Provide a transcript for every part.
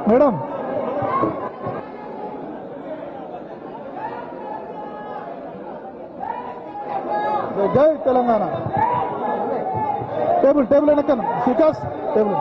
Madam జై Telangana. Table వెనక్కను Vikas table.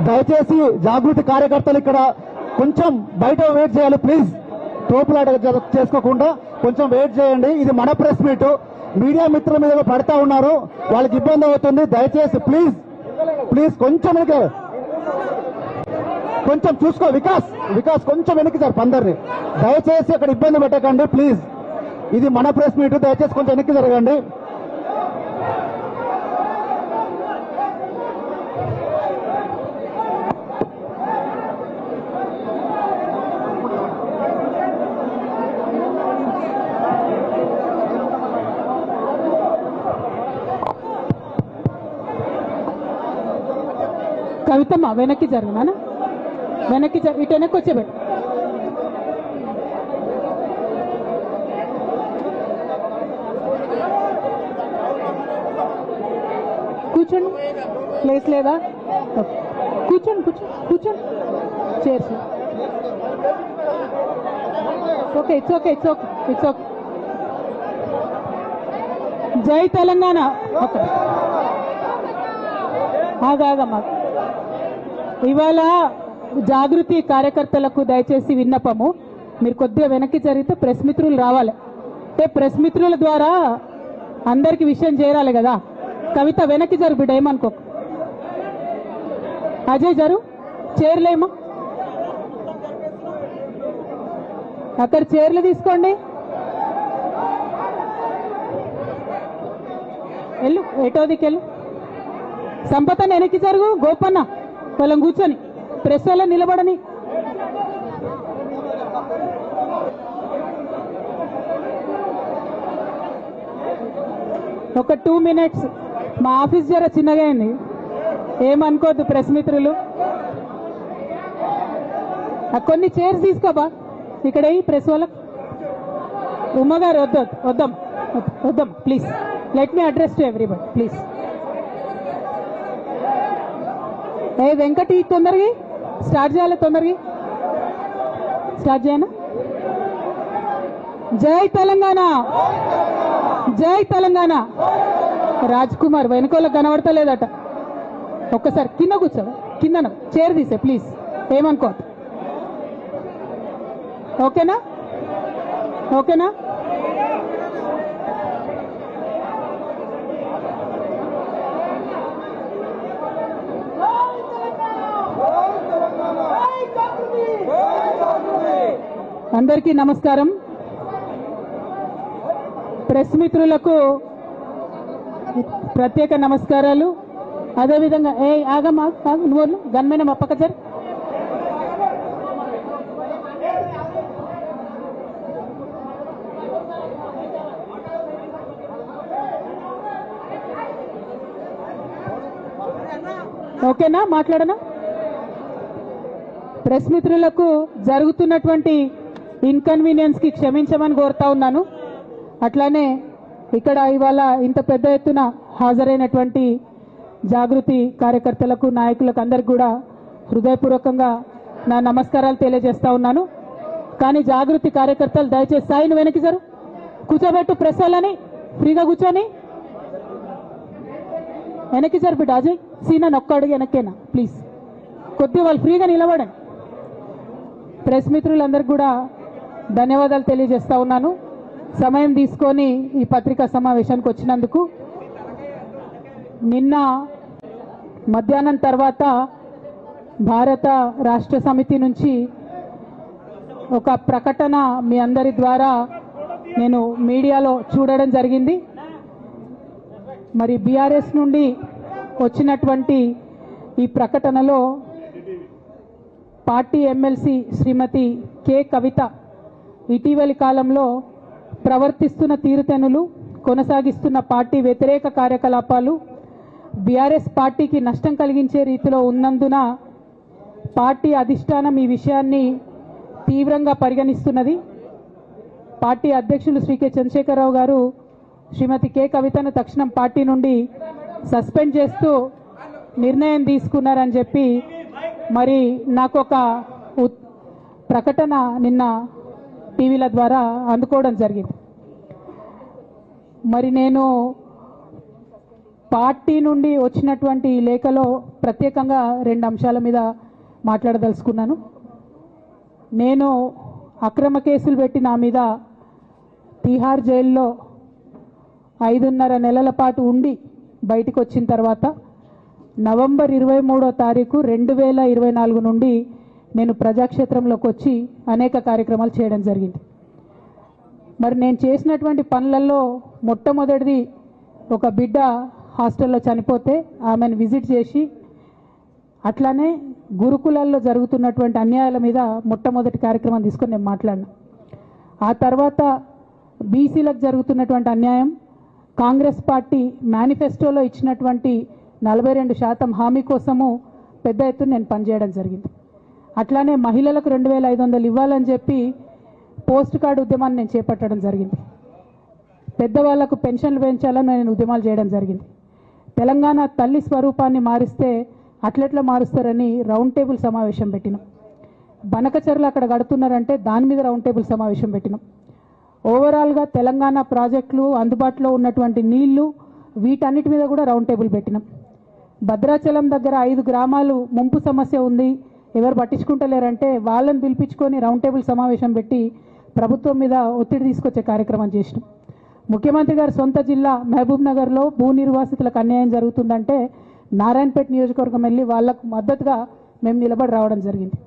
దయచేసి జాగృతి కార్యకర్తలు ఇక్కడ కొంచెం బయట వెయిట్ చేయాలి ప్లీజ్. తోపులాట చేసుకోకుండా కొంచెం వెయిట్ చేయండి. ఇది మన ప్రెస్ మీట్. మీడియా మిత్రుల మీద పడతా ఉన్నారు, వాళ్ళకి ఇబ్బంది అవుతుంది. దయచేసి ప్లీజ్ ప్లీజ్ కొంచెం కొంచెం చూసుకో వికాస్ కొంచెం వెనక్కి సార్ అందరినీ. దయచేసి అక్కడ ఇబ్బంది పెట్టకండి ప్లీజ్. ఇది మన ప్రెస్ మీట్, దయచేసి కొంచెం వెనక్కి జరగండి. కవితమ్మ వెనక్కి జరుగునా, వెనక్కి ఇటు వెనక్కి వచ్చేబెట్టు. కూర్చోండి, ప్లేస్ లేదా? కూర్చోండి చైర్స్. Okay it's okay. జై తెలంగాణ. ఓకే ఆగాగమ్మా. ఇవాళ జాగృతి కార్యకర్తలకు దయచేసి విన్నపము, మీరు కొద్దిగా వెనక్కి జరిగితే ప్రెస్ మిత్రులు రావాలి. అంటే ప్రెస్ మిత్రుల ద్వారా అందరికి విషయం చేరాలి కదా. కవిత వెనక్కి జరు బిడ్డ, ఏమనుకో. అజయ్ జరు, చైర్లేమా అక్కడ చైర్లు తీసుకోండి. వెళ్ళు ఎటోదికెళ్ళు. సంపతన్న వెనక్కి జరుగు. గోపన్న వాళ్ళని కూర్చొని ప్రెస్ వాళ్ళ నిలబడని. ఒక 2 minutes. మా ఆఫీస్ జర చిన్నగా అయింది, ఏమనుకోద్దు ప్రెస్ మిత్రులు. కొన్ని చైర్స్ తీసుకోబా ఇక్కడ ప్రెస్ వాళ్ళకు. ఉమ్మగారు వద్దాం please. Let me address to everybody please. ఏ వెంకటి తొందరగా స్టార్ట్ చేయాలి, తొందరగా స్టార్ట్ చేయనా. జై తెలంగాణ, జై తెలంగాణ. రాజ్ కుమార్ వెనుకోళ్ళకి కనబడతలేదట. ఒక్కసారి కింద కూర్చో, కింద చైర్ తీసే ప్లీజ్, ఏమనుకో. ఓకేనా? అందరికీ నమస్కారం. ప్రెస్ మిత్రులకు ప్రత్యేక నమస్కారాలు. అదేవిధంగా ఆగమ్మా నువ్వు గన్మైన మా పక్క జరు. ఓకేనా, మాట్లాడనా? ప్రెస్ మిత్రులకు జరుగుతున్నటువంటి ఇన్కన్వీనియన్స్ కి క్షమించమని కోరుతా ఉన్నాను. అట్లానే ఇక్కడ ఇవాళ ఇంత పెద్ద ఎత్తున హాజరైనటువంటి జాగృతి కార్యకర్తలకు, నాయకులకు అందరికి కూడా హృదయపూర్వకంగా నా నమస్కారాలు తెలియజేస్తా ఉన్నాను. కానీ జాగృతి కార్యకర్తలు దయచేసి సాయిని వెనక్కి జరు, కూర్చోబెట్టు ప్రెస్ వాళ్ళని, ఫ్రీగా కూర్చొని వెనక్కి జరు బిడ్డ. అజయ్ సీనా ఒక్క అడుగు వెనక్కేనా ప్లీజ్, కొద్దిగా వాళ్ళు ఫ్రీగా నిలబడండి. ప్రెస్ మిత్రులందరికీ కూడా ధన్యవాదాలు తెలియజేస్తా ఉన్నాను సమయం తీసుకొని ఈ పత్రికా సమావేశానికి వచ్చినందుకు. నిన్న మధ్యాహ్నం తర్వాత భారత రాష్ట్ర సమితి నుంచి ఒక ప్రకటన మీ అందరి ద్వారా నేను మీడియాలో చూడడం జరిగింది. మరి బీఆర్ఎస్ నుండి వచ్చినటువంటి ఈ ప్రకటనలో పార్టీ ఎమ్మెల్సీ శ్రీమతి కె కవిత ఇటీవలి కాలంలో ప్రవర్తిస్తున్న తీరుతెన్నులు, కొనసాగిస్తున్న పార్టీ వ్యతిరేక కార్యకలాపాలు బీఆర్ఎస్ పార్టీకి నష్టం కలిగించే రీతిలో ఉన్నందున పార్టీ అధిష్టానం ఈ విషయాన్ని తీవ్రంగా పరిగణిస్తున్నది. పార్టీ అధ్యక్షులు శ్రీ కె చంద్రశేఖరరావు గారు శ్రీమతి కె కవితను తక్షణం పార్టీ నుండి సస్పెండ్ చేస్తూ నిర్ణయం తీసుకున్నారని చెప్పి మరి నాకు ఒక ప్రకటన నిన్న టీవీల ద్వారా అందుకోవడం జరిగింది. మరి నేను పార్టీ నుండి వచ్చినటువంటి లేఖలో ప్రత్యేకంగా 2 అంశాల మీద మాట్లాడదలుచుకున్నాను. నేను అక్రమ కేసులు పెట్టి నా మీద తిహార్ జైల్లో 5.5 నెలల పాటు ఉండి బయటికి వచ్చిన తర్వాత నవంబర్ 23వ తారీఖు 2024 నుండి నేను ప్రజాక్షేత్రంలోకి వచ్చి అనేక కార్యక్రమాలు చేయడం జరిగింది. మరి నేను చేసినటువంటి పనులలో మొట్టమొదటిది ఒక బిడ్డ హాస్టల్లో చనిపోతే ఆమెను విజిట్ చేసి, అట్లానే గురుకులాల్లో జరుగుతున్నటువంటి అన్యాయాల మీద మొట్టమొదటి కార్యక్రమం తీసుకొని నేను మాట్లాడినా. ఆ తర్వాత బీసీలకు జరుగుతున్నటువంటి అన్యాయం, కాంగ్రెస్ పార్టీ మేనిఫెస్టోలో ఇచ్చినటువంటి 42% హామీ కోసము పెద్ద ఎత్తున నేను పనిచేయడం జరిగింది. అట్లానే మహిళలకు 2500 ఇవ్వాలని చెప్పి పోస్ట్ కార్డు ఉద్యమాన్ని నేను చేపట్టడం జరిగింది. పెద్దవాళ్లకు పెన్షన్లు పెంచాలని నేను ఉద్యమాలు చేయడం జరిగింది. తెలంగాణ తల్లి స్వరూపాన్ని మారిస్తే అట్లెట్లా మారుస్తారని రౌండ్ టేబుల్ సమావేశం పెట్టినాం. బనకచర్లు అక్కడ కడుతున్నారంటే దాని మీద రౌండ్ టేబుల్ సమావేశం పెట్టినాం. ఓవరాల్గా తెలంగాణ ప్రాజెక్టులు, అందుబాటులో ఉన్నటువంటి నీళ్లు, వీటన్నిటి మీద కూడా రౌండ్ టేబుల్ పెట్టినాం. భద్రాచలం దగ్గర 5 గ్రామాలు ముంపు సమస్య ఉంది, ఎవరు పట్టించుకుంటలేరంటే వాళ్ళని పిలిపించుకొని రౌండ్ టేబుల్ సమావేశం పెట్టి ప్రభుత్వం మీద ఒత్తిడి తీసుకొచ్చే కార్యక్రమం చేసినాం. ముఖ్యమంత్రి గారి సొంత జిల్లా మహబూబ్ నగర్లో భూ నిర్వాసితులకు అన్యాయం జరుగుతుందంటే నారాయణపేట నియోజకవర్గం వెళ్ళి వాళ్లకు మద్దతుగా మేము నిలబడి రావడం జరిగింది.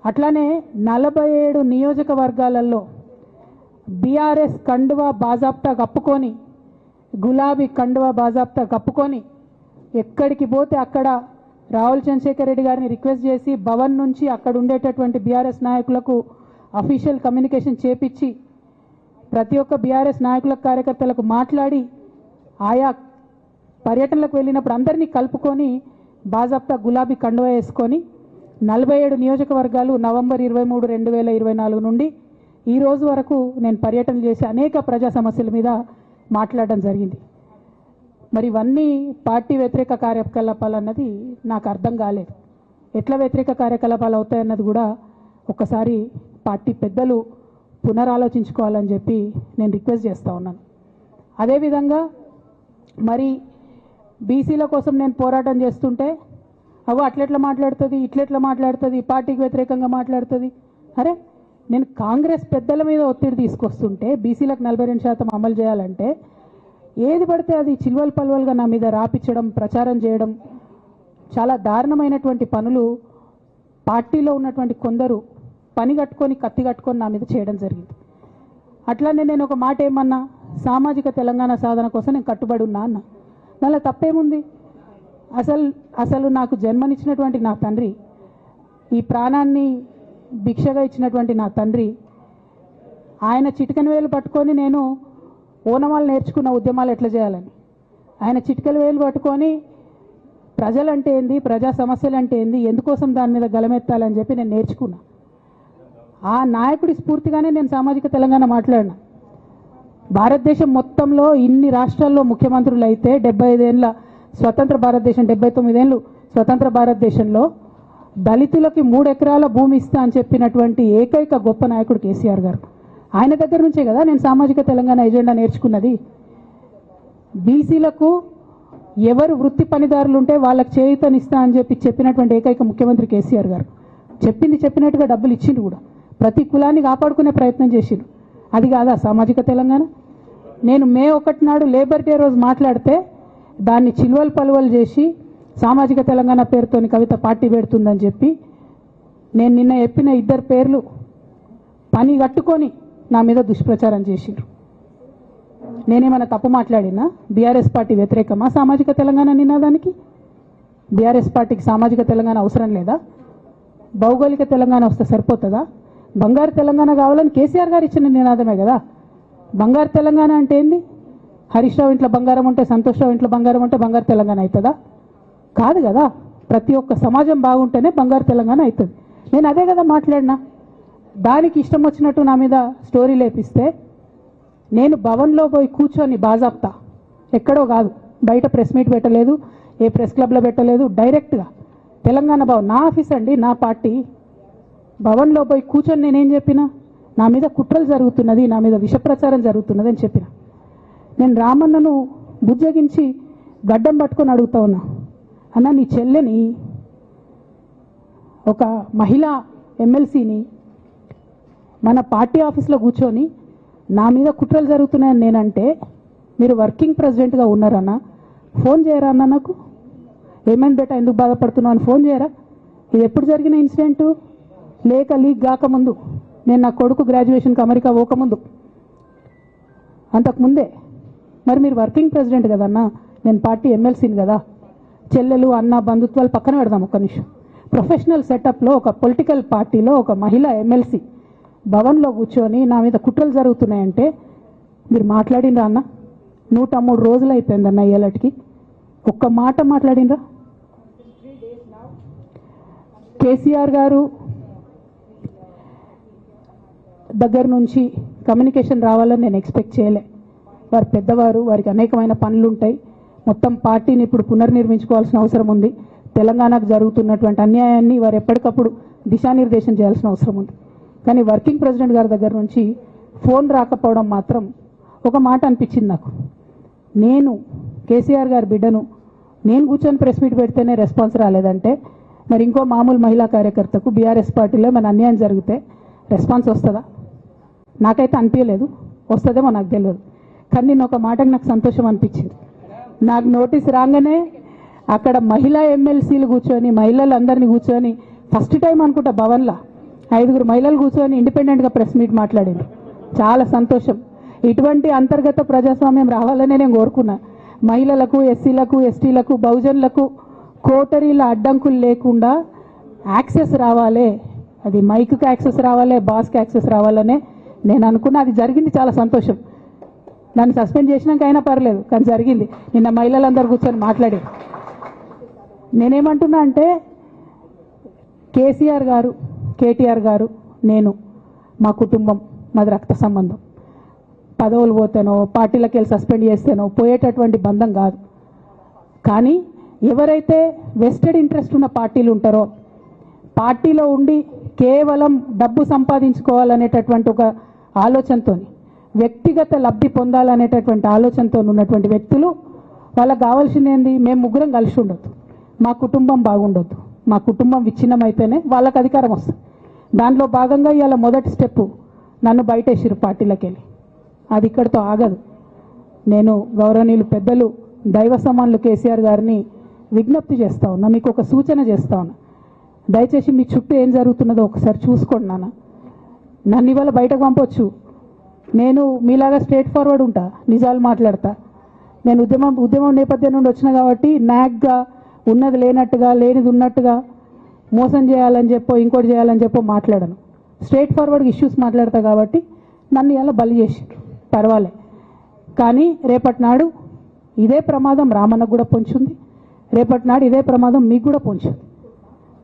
అట్లానే 47 నియోజకవర్గాలలో బీఆర్ఎస్ కండువా బాజాప్తా కప్పుకొని, గులాబీ కండువా బాజాప్తా కప్పుకొని ఎక్కడికి పోతే అక్కడ రావుల చంద్రశేఖర్ రెడ్డి గారిని రిక్వెస్ట్ చేసి భవన్ నుంచి అక్కడ ఉండేటటువంటి బీఆర్ఎస్ నాయకులకు అఫీషియల్ కమ్యూనికేషన్ చేపించి ప్రతి ఒక్క బీఆర్ఎస్ నాయకుల కార్యకర్తలకు మాట్లాడి ఆయా పర్యటనలకు వెళ్ళినప్పుడు అందరినీ కలుపుకొని బాజాప్తా గులాబీ కండువా వేసుకొని 47 నియోజకవర్గాలు నవంబర్ 23, 2024 నుండి ఈ రోజు వరకు నేను పర్యటన చేసి అనేక ప్రజా సమస్యల మీద మాట్లాడడం జరిగింది. మరి ఇవన్నీ పార్టీ వ్యతిరేక కార్యకలాపాలు అన్నది నాకు అర్థం కాలేదు. ఎట్లా వ్యతిరేక కార్యకలాపాలు అవుతాయన్నది కూడా ఒకసారి పార్టీ పెద్దలు పునరాలోచించుకోవాలని చెప్పి నేను రిక్వెస్ట్ చేస్తూ ఉన్నాను. అదేవిధంగా మరి బీసీల కోసం నేను పోరాటం చేస్తుంటే అట్లెట్లా మాట్లాడుతుంది, ఇట్లెట్లా మాట్లాడుతుంది, పార్టీకి వ్యతిరేకంగా మాట్లాడుతుంది. అరే, నేను కాంగ్రెస్ పెద్దల మీద ఒత్తిడి తీసుకొస్తుంటే బీసీలకు 42% అమలు చేయాలంటే ఏది పడితే అది చిల్వల్ పల్వల్గా నా మీద రాపించడం, ప్రచారం చేయడం, చాలా దారుణమైనటువంటి పనులు పార్టీలో ఉన్నటువంటి కొందరు పని కట్టుకొని, కత్తి కట్టుకొని నా మీద చేయడం జరిగింది. అట్లానే నేను ఒక మాట ఏమన్నా, సామాజిక తెలంగాణ సాధన కోసం నేను కట్టుబడి ఉన్నా అన్న. దానిలో తప్పేముంది? అసలు నాకు జన్మనిచ్చినటువంటి నా తండ్రి, ఈ ప్రాణాన్ని భిక్షగా ఇచ్చినటువంటి నా తండ్రి, ఆయన చిటికెన వేలు పట్టుకొని నేను ఓనమాలు నేర్చుకున్న ఉద్యమాలు ఎట్లా చేయాలని, ఆయన చిటికెల వేలు పట్టుకొని ప్రజలంటే ఏంది, ప్రజా సమస్యలు అంటే ఏంది, ఎందుకోసం దాని మీద గలమెత్తాలని చెప్పి నేను నేర్చుకున్నా. ఆ నాయకుడి స్ఫూర్తిగానే నేను సామాజిక తెలంగాణ మాట్లాడినా. భారతదేశం మొత్తంలో ఇన్ని రాష్ట్రాల్లో ముఖ్యమంత్రులు అయితే 75 ఏళ్ళ స్వతంత్ర భారతదేశం, 79 ఏళ్ళు స్వతంత్ర భారతదేశంలో దళితులకి 3 ఎకరాల భూమి ఇస్తా అని చెప్పినటువంటి ఏకైక గొప్ప నాయకుడు కేసీఆర్ గారు. ఆయన దగ్గర నుంచే కదా నేను సామాజిక తెలంగాణ ఎజెండా నేర్చుకున్నది. బీసీలకు ఎవరు వృత్తి పనిదారులు ఉంటే వాళ్ళకి చేయూతనిస్తా అని చెప్పినటువంటి ఏకైక ముఖ్యమంత్రి కేసీఆర్ గారు. చెప్పినట్టుగా డబ్బులు ఇచ్చిండు కూడా. ప్రతి కులాన్ని కాపాడుకునే ప్రయత్నం చేసిండు. అది కాదా సామాజిక తెలంగాణ? నేను మే 1 నాడు లేబర్ డే రోజు మాట్లాడితే దాన్ని చిలువలు పలువలు చేసి సామాజిక తెలంగాణ పేరుతోని కవిత పార్టీ పెడుతుందని చెప్పి నేను నిన్న చెప్పిన ఇద్దరు పేర్లు పని కట్టుకొని నా మీద దుష్ప్రచారం చేసిండ్రు. నేనేమైనా తప్పు మాట్లాడినా? బీఆర్ఎస్ పార్టీ వ్యతిరేకమా సామాజిక తెలంగాణ నినాదానికి? బీఆర్ఎస్ పార్టీకి సామాజిక తెలంగాణ అవసరం లేదా? భౌగోళిక తెలంగాణ వస్తే సరిపోతుందా? బంగారు తెలంగాణ కావాలని కేసీఆర్ గారు ఇచ్చిన నినాదమే కదా. బంగారు తెలంగాణ అంటే ఏంది? హరీష్ రావు ఇంట్లో బంగారం ఉంటే, సంతోష్ రావు ఇంట్లో బంగారం ఉంటే బంగారు తెలంగాణ అవుతుందా? కాదు కదా. ప్రతి ఒక్క సమాజం బాగుంటేనే బంగారు తెలంగాణ అవుతుంది. నేను అదే కదా మాట్లాడినా. దానికి ఇష్టం వచ్చినట్టు నా మీద స్టోరీ లేపిస్తే నేను భవన్లో పోయి కూర్చొని బాజాప్తా, ఎక్కడో కాదు, బయట ప్రెస్ మీట్ పెట్టలేదు, ఏ ప్రెస్ క్లబ్లో పెట్టలేదు, డైరెక్ట్గా తెలంగాణ భవన్ నా ఆఫీస్ అండి, నా పార్టీ భవన్లో పోయి కూర్చొని నేనేం చెప్పినా? నా మీద కుట్రలు జరుగుతున్నది, నా మీద విషప్రచారం జరుగుతున్నది అని చెప్పిన. నేను రామన్నను బుజ్జగించి గడ్డం పట్టుకొని అడుగుతా ఉన్నా, అన్న నీ చెల్లెని, ఒక మహిళా ఎమ్మెల్సీని మన పార్టీ ఆఫీస్లో కూర్చొని నా మీద కుట్రలు జరుగుతున్నాయని నేనంటే మీరు వర్కింగ్ ప్రెసిడెంట్గా ఉన్నారన్నా, ఫోన్ చేయరా అన్న నాకు? ఏమైంది బేటా, ఎందుకు బాధపడుతున్నావు అని ఫోన్ చేయరా? ఇది ఎప్పుడు జరిగిన ఇన్సిడెంటు? లేక లీక్ కాకముందు, నేను నా కొడుకు గ్రాడ్యుయేషన్కి అమెరికా పోకముందు, అంతకుముందే. మరి మీరు వర్కింగ్ ప్రెసిడెంట్ కదన్నా, నేను పార్టీ ఎమ్మెల్సీని కదా. చెల్లెలు అన్న బంధుత్వాలు పక్కన పెడదాం ఒక్క నిమిషం. ప్రొఫెషనల్ సెటప్లో ఒక పొలిటికల్ పార్టీలో ఒక మహిళా ఎమ్మెల్సీ భవన్లో కూర్చొని నా మీద కుట్రలు జరుగుతున్నాయంటే మీరు మాట్లాడినరా అన్న? 103 రోజులు అయిపోయిందన్న ఇయ్యాలటికి, ఒక్క మాట మాట్లాడినరా? కేసీఆర్ గారు దగ్గర నుంచి కమ్యూనికేషన్ రావాలని నేను ఎక్స్పెక్ట్ చేయలే. వారు పెద్దవారు, వారికి అనేకమైన పనులు ఉంటాయి. మొత్తం పార్టీని ఇప్పుడు పునర్నిర్మించుకోవాల్సిన అవసరం ఉంది. తెలంగాణకు జరుగుతున్నటువంటి అన్యాయాన్ని వారు ఎప్పటికప్పుడు దిశానిర్దేశం చేయాల్సిన అవసరం ఉంది. కానీ వర్కింగ్ ప్రెసిడెంట్ గారి దగ్గర నుంచి ఫోన్ రాకపోవడం మాత్రం ఒక మాట అనిపించింది నాకు. నేను కేసీఆర్ గారి బిడ్డను, నేను కూర్చొని ప్రెస్ మీట్ పెడితేనే రెస్పాన్స్ రాలేదంటే మరి ఇంకో మామూలు మహిళా కార్యకర్తకు బీఆర్ఎస్ పార్టీలో మన అన్యాయం జరిగితే రెస్పాన్స్ వస్తుందా? నాకైతే అనిపించలేదు. వస్తుందేమో నాకు తెలియదు. కానీ నేను ఒక మాటకు నాకు సంతోషం అనిపించింది. నాకు నోటీస్ రాగానే అక్కడ మహిళా ఎమ్మెల్సీలు కూర్చొని, మహిళలందరినీ కూర్చొని, ఫస్ట్ టైం అనుకుంటా భవన్లో 5 మహిళలు కూర్చొని ఇండిపెండెంట్గా ప్రెస్ మీట్ మాట్లాడింది. చాలా సంతోషం. ఇటువంటి అంతర్గత ప్రజాస్వామ్యం రావాలనే నేను కోరుకున్నా. మహిళలకు, ఎస్సీలకు, ఎస్టీలకు, బహుజనులకు కోటరీల అడ్డంకులు లేకుండా యాక్సెస్ రావాలి. అది మైక్కి యాక్సెస్ రావాలి, బాస్కి యాక్సెస్ రావాలనే నేను అనుకున్నా. అది జరిగింది, చాలా సంతోషం. నన్ను సస్పెండ్ చేసినాక అయినా పర్లేదు, కానీ జరిగింది. నిన్న మహిళలందరూ కూర్చొని మాట్లాడి నేనేమంటున్నా అంటే, కేసీఆర్ గారు, కేటీఆర్ గారు, నేను, మా కుటుంబం, మాది రక్త సంబంధం. పదవులు పోతేనో, పార్టీలకు వెళ్ళి సస్పెండ్ చేస్తేనో పోయేటటువంటి బంధం కాదు. కానీ ఎవరైతే వెస్టెడ్ ఇంట్రెస్ట్ ఉన్న పార్టీలు ఉంటారో, పార్టీలో ఉండి కేవలం డబ్బు సంపాదించుకోవాలనేటటువంటి ఒక ఆలోచనతో, వ్యక్తిగత లబ్ధి పొందాలనేటటువంటి ఆలోచనతో ఉన్నటువంటి వ్యక్తులు, వాళ్ళకి కావాల్సింది ఏంది? మేము ముగ్గురం కలిసి ఉండొద్దు, మా కుటుంబం బాగుండొద్దు, మా కుటుంబం విచ్ఛిన్నమైతేనే వాళ్ళకి అధికారం వస్తుంది. దాంట్లో భాగంగా ఇవాళ మొదటి స్టెప్పు నన్ను బయటేసిరు పార్టీలకు వెళ్ళి. అది ఇక్కడితో ఆగదు. నేను గౌరవనీయులు పెద్దలు దైవ సమానులు కేసీఆర్ గారిని విజ్ఞప్తి చేస్తా ఉన్నా, మీకు ఒక సూచన చేస్తా ఉన్నా. దయచేసి మీ చుట్టూ ఏం జరుగుతున్నదో ఒకసారి చూసుకోండి నాన్న. నన్ను ఇవాళ బయటకు పంపొచ్చు, నేను మీలాగా స్ట్రేట్ ఫార్వర్డ్ ఉంటా, నిజాలు మాట్లాడతా. నేను ఉద్యమం నేపథ్యం నుండి వచ్చిన కాబట్టి నాగ్గా ఉన్నది లేనట్టుగా, లేనిది ఉన్నట్టుగా, మోసం చేయాలని చెప్పో ఇంకోటి చేయాలని చెప్పో మాట్లాడను. స్ట్రేట్ ఫార్వర్డ్గా ఇష్యూస్ మాట్లాడతా కాబట్టి నన్ను ఇలా బలి చేసిండ్రు, పర్వాలే. కానీ రేపటి నాడు ఇదే ప్రమాదం రామన్నకు కూడా పొంచుంది, రేపటి నాడు ఇదే ప్రమాదం మీకు కూడా పొంచుంది.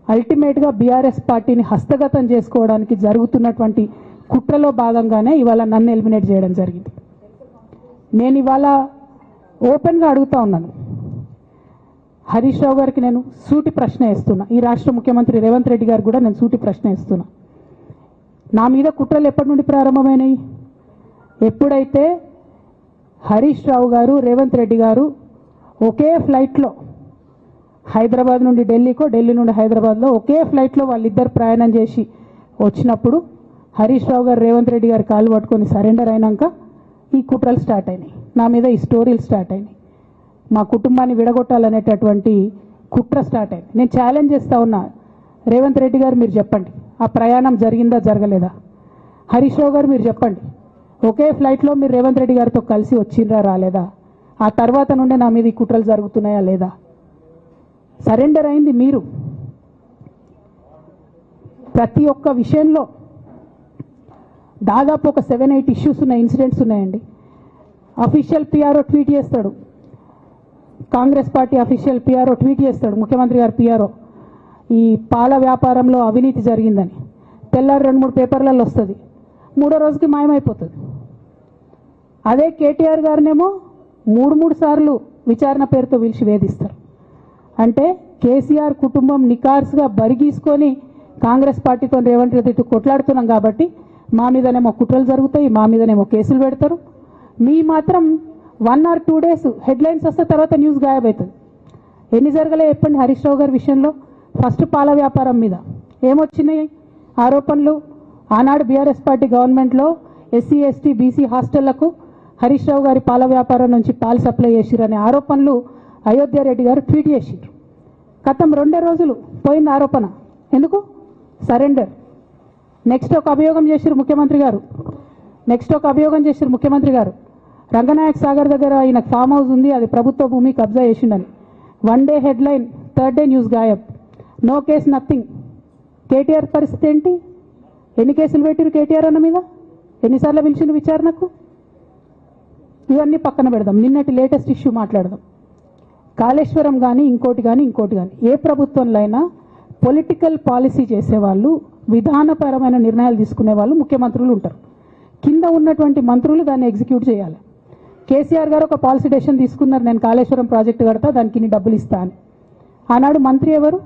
అల్టిమేట్గా బీఆర్ఎస్ పార్టీని హస్తగతం చేసుకోవడానికి జరుగుతున్నటువంటి కుట్రలో భాగంగానే ఇవాళ నన్ను ఎలిమినేట్ చేయడం జరిగింది. నేను ఇవాళ ఓపెన్గా అడుగుతా ఉన్నాను, హరీష్ రావు గారికి నేను సూటి ప్రశ్న వేస్తున్నా, ఈ రాష్ట్ర ముఖ్యమంత్రి రేవంత్ రెడ్డి గారికి కూడా నేను సూటి ప్రశ్న వేస్తున్నా. నా మీద కుట్రలు ఎప్పటి నుండి ప్రారంభమైనాయి? ఎప్పుడైతే హరీష్ రావు గారు, రేవంత్ రెడ్డి గారు ఒకే ఫ్లైట్లో హైదరాబాద్ నుండి ఢిల్లీకో, ఢిల్లీ నుండి హైదరాబాద్లో ఒకే ఫ్లైట్లో వాళ్ళిద్దరు ప్రయాణం చేసి వచ్చినప్పుడు హరీష్ రావు గారు రేవంత్ రెడ్డి గారు కాలు పట్టుకొని సరెండర్ అయినాక ఈ కుట్రలు స్టార్ట్ అయినాయి, నా మీద ఈ స్టోరీలు స్టార్ట్ అయినాయి. మా కుటుంబాన్ని విడగొట్టాలనేటటువంటి కుట్ర స్టార్ట్ అయింది. నేను ఛాలెంజ్ చేస్తా ఉన్నా, రేవంత్ రెడ్డి గారు మీరు చెప్పండి, ఆ ప్రయాణం జరిగిందా జరగలేదా? హరీష్ రావు గారు మీరు చెప్పండి, ఒకే ఫ్లైట్లో మీరు రేవంత్ రెడ్డి గారితో కలిసి వచ్చిండ్రా రాలేదా? ఆ తర్వాత నుండే నా మీద ఈ కుట్రలు జరుగుతున్నాయా లేదా? సరెండర్ అయింది మీరు. ప్రతి ఒక్క విషయంలో దాదాపు ఒక 7-8 ఇష్యూస్ ఉన్నాయి, ఇన్సిడెంట్స్ ఉన్నాయండి. అఫీషియల్ పిఆర్ఓ ట్వీట్ చేస్తాడు, Congress party official PRO tweet చేస్తాడు, ముఖ్యమంత్రి గారు పిఆర్ఓ, ఈ పాల వ్యాపారంలో అవినీతి జరిగిందని. తెల్లారి 2-3 పేపర్లలో వస్తుంది, 3వ రోజుకి మాయమైపోతుంది. అదే కేటీఆర్ గారినేమో 3 సార్లు విచారణ పేరుతో పిలిచి వేధిస్తారు. అంటే కేసీఆర్ కుటుంబం నికార్స్గా బరిగీసుకొని కాంగ్రెస్ పార్టీతో రేవంత్ రెడ్డితో కొట్లాడుతున్నాం కాబట్టి మా మీదనేమో కుట్రలు జరుగుతాయి, మా మీదనేమో కేసులు పెడతారు. మీ మాత్రం 1 or 2 days హెడ్లైన్స్ వస్తే తర్వాత న్యూస్ గాయబవుతుంది. ఎన్ని జరగలే చెప్పండి హరీష్ రావు గారి విషయంలో? ఫస్ట్ పాల వ్యాపారం మీద ఏమొచ్చినాయి ఆరోపణలు? ఆనాడు బీఆర్ఎస్ పార్టీ గవర్నమెంట్లో SC ST BC హాస్టళ్లకు Harish Rao గారి పాల వ్యాపారం నుంచి పాలు సప్లై చేసిరనే ఆరోపణలు అయోధ్య రెడ్డి గారు ట్వీట్ చేసిరు. గతం 2 రోజులు పోయిన ఆరోపణ. ఎందుకు? సరెండర్. నెక్స్ట్ ఒక అభియోగం చేసిరు ముఖ్యమంత్రి గారు, రంగనాయక్ సాగర్ దగ్గర ఈయన ఫామ్ హౌస్ ఉంది, అది ప్రభుత్వ భూమి, కబ్జా చేసిండని. 1 day headline, 3rd day news గాయబ్. No case nothing. కేటీఆర్ పరిస్థితి ఏంటి? ఎన్ని కేసులు పెట్టిరు కేటీఆర్ అన్న మీద? ఎన్నిసార్లు పిలిచిండు విచారణకు? ఇవన్నీ పక్కన పెడదాం, నిన్నటి లేటెస్ట్ ఇష్యూ మాట్లాడదాం. కాళేశ్వరం కానీ ఇంకోటి కానీ ఏ ప్రభుత్వంలో అయినా పొలిటికల్ పాలసీ చేసేవాళ్ళు, విధానపరమైన నిర్ణయాలు తీసుకునే వాళ్ళు ముఖ్యమంత్రులు ఉంటారు. కింద ఉన్నటువంటి మంత్రులు దాన్ని ఎగ్జిక్యూట్ చేయాలి. కేసీఆర్ గారు ఒక పాలసీ డెసిషన్ తీసుకున్నారు, నేను కాళేశ్వరం ప్రాజెక్టు కడతా, దానికి ఇన్ని డబ్బులు ఇస్తా అని. ఆనాడు మంత్రి ఎవరు?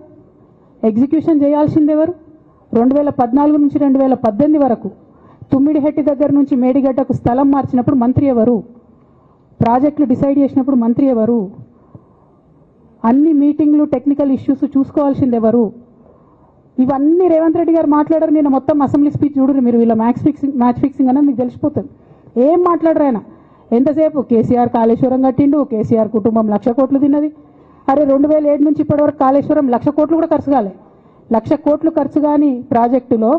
ఎగ్జిక్యూషన్ చేయాల్సింది ఎవరు? 2014 నుంచి 2018 వరకు తుమ్మిడిహెట్టి దగ్గర నుంచి మేడిగడ్డకు స్థలం మార్చినప్పుడు మంత్రి ఎవరు? ప్రాజెక్టులు డిసైడ్ చేసినప్పుడు మంత్రి ఎవరు? అన్ని మీటింగ్లు టెక్నికల్ ఇష్యూస్ చూసుకోవాల్సింది ఎవరు? ఇవన్నీ రేవంత్ రెడ్డి గారు మాట్లాడారు. నేను మొత్తం అసెంబ్లీ స్పీచ్ చూడరు మీరు, వీళ్ళ మ్యాచ్ ఫిక్సింగ్ అనేది మీకు తెలిసిపోతుంది. ఏం మాట్లాడరు ఆయన. ఎంతసేపు కేసీఆర్ కాళేశ్వరం కట్టిండు, కేసీఆర్ కుటుంబం 1,00,000 కోట్లు తిన్నది. అరే 2007 నుంచి ఇప్పటివరకు కాళేశ్వరం 1,00,000 కోట్లు కూడా ఖర్చు కాలే. 1,00,000 కోట్లు ఖర్చు కాని ప్రాజెక్టులో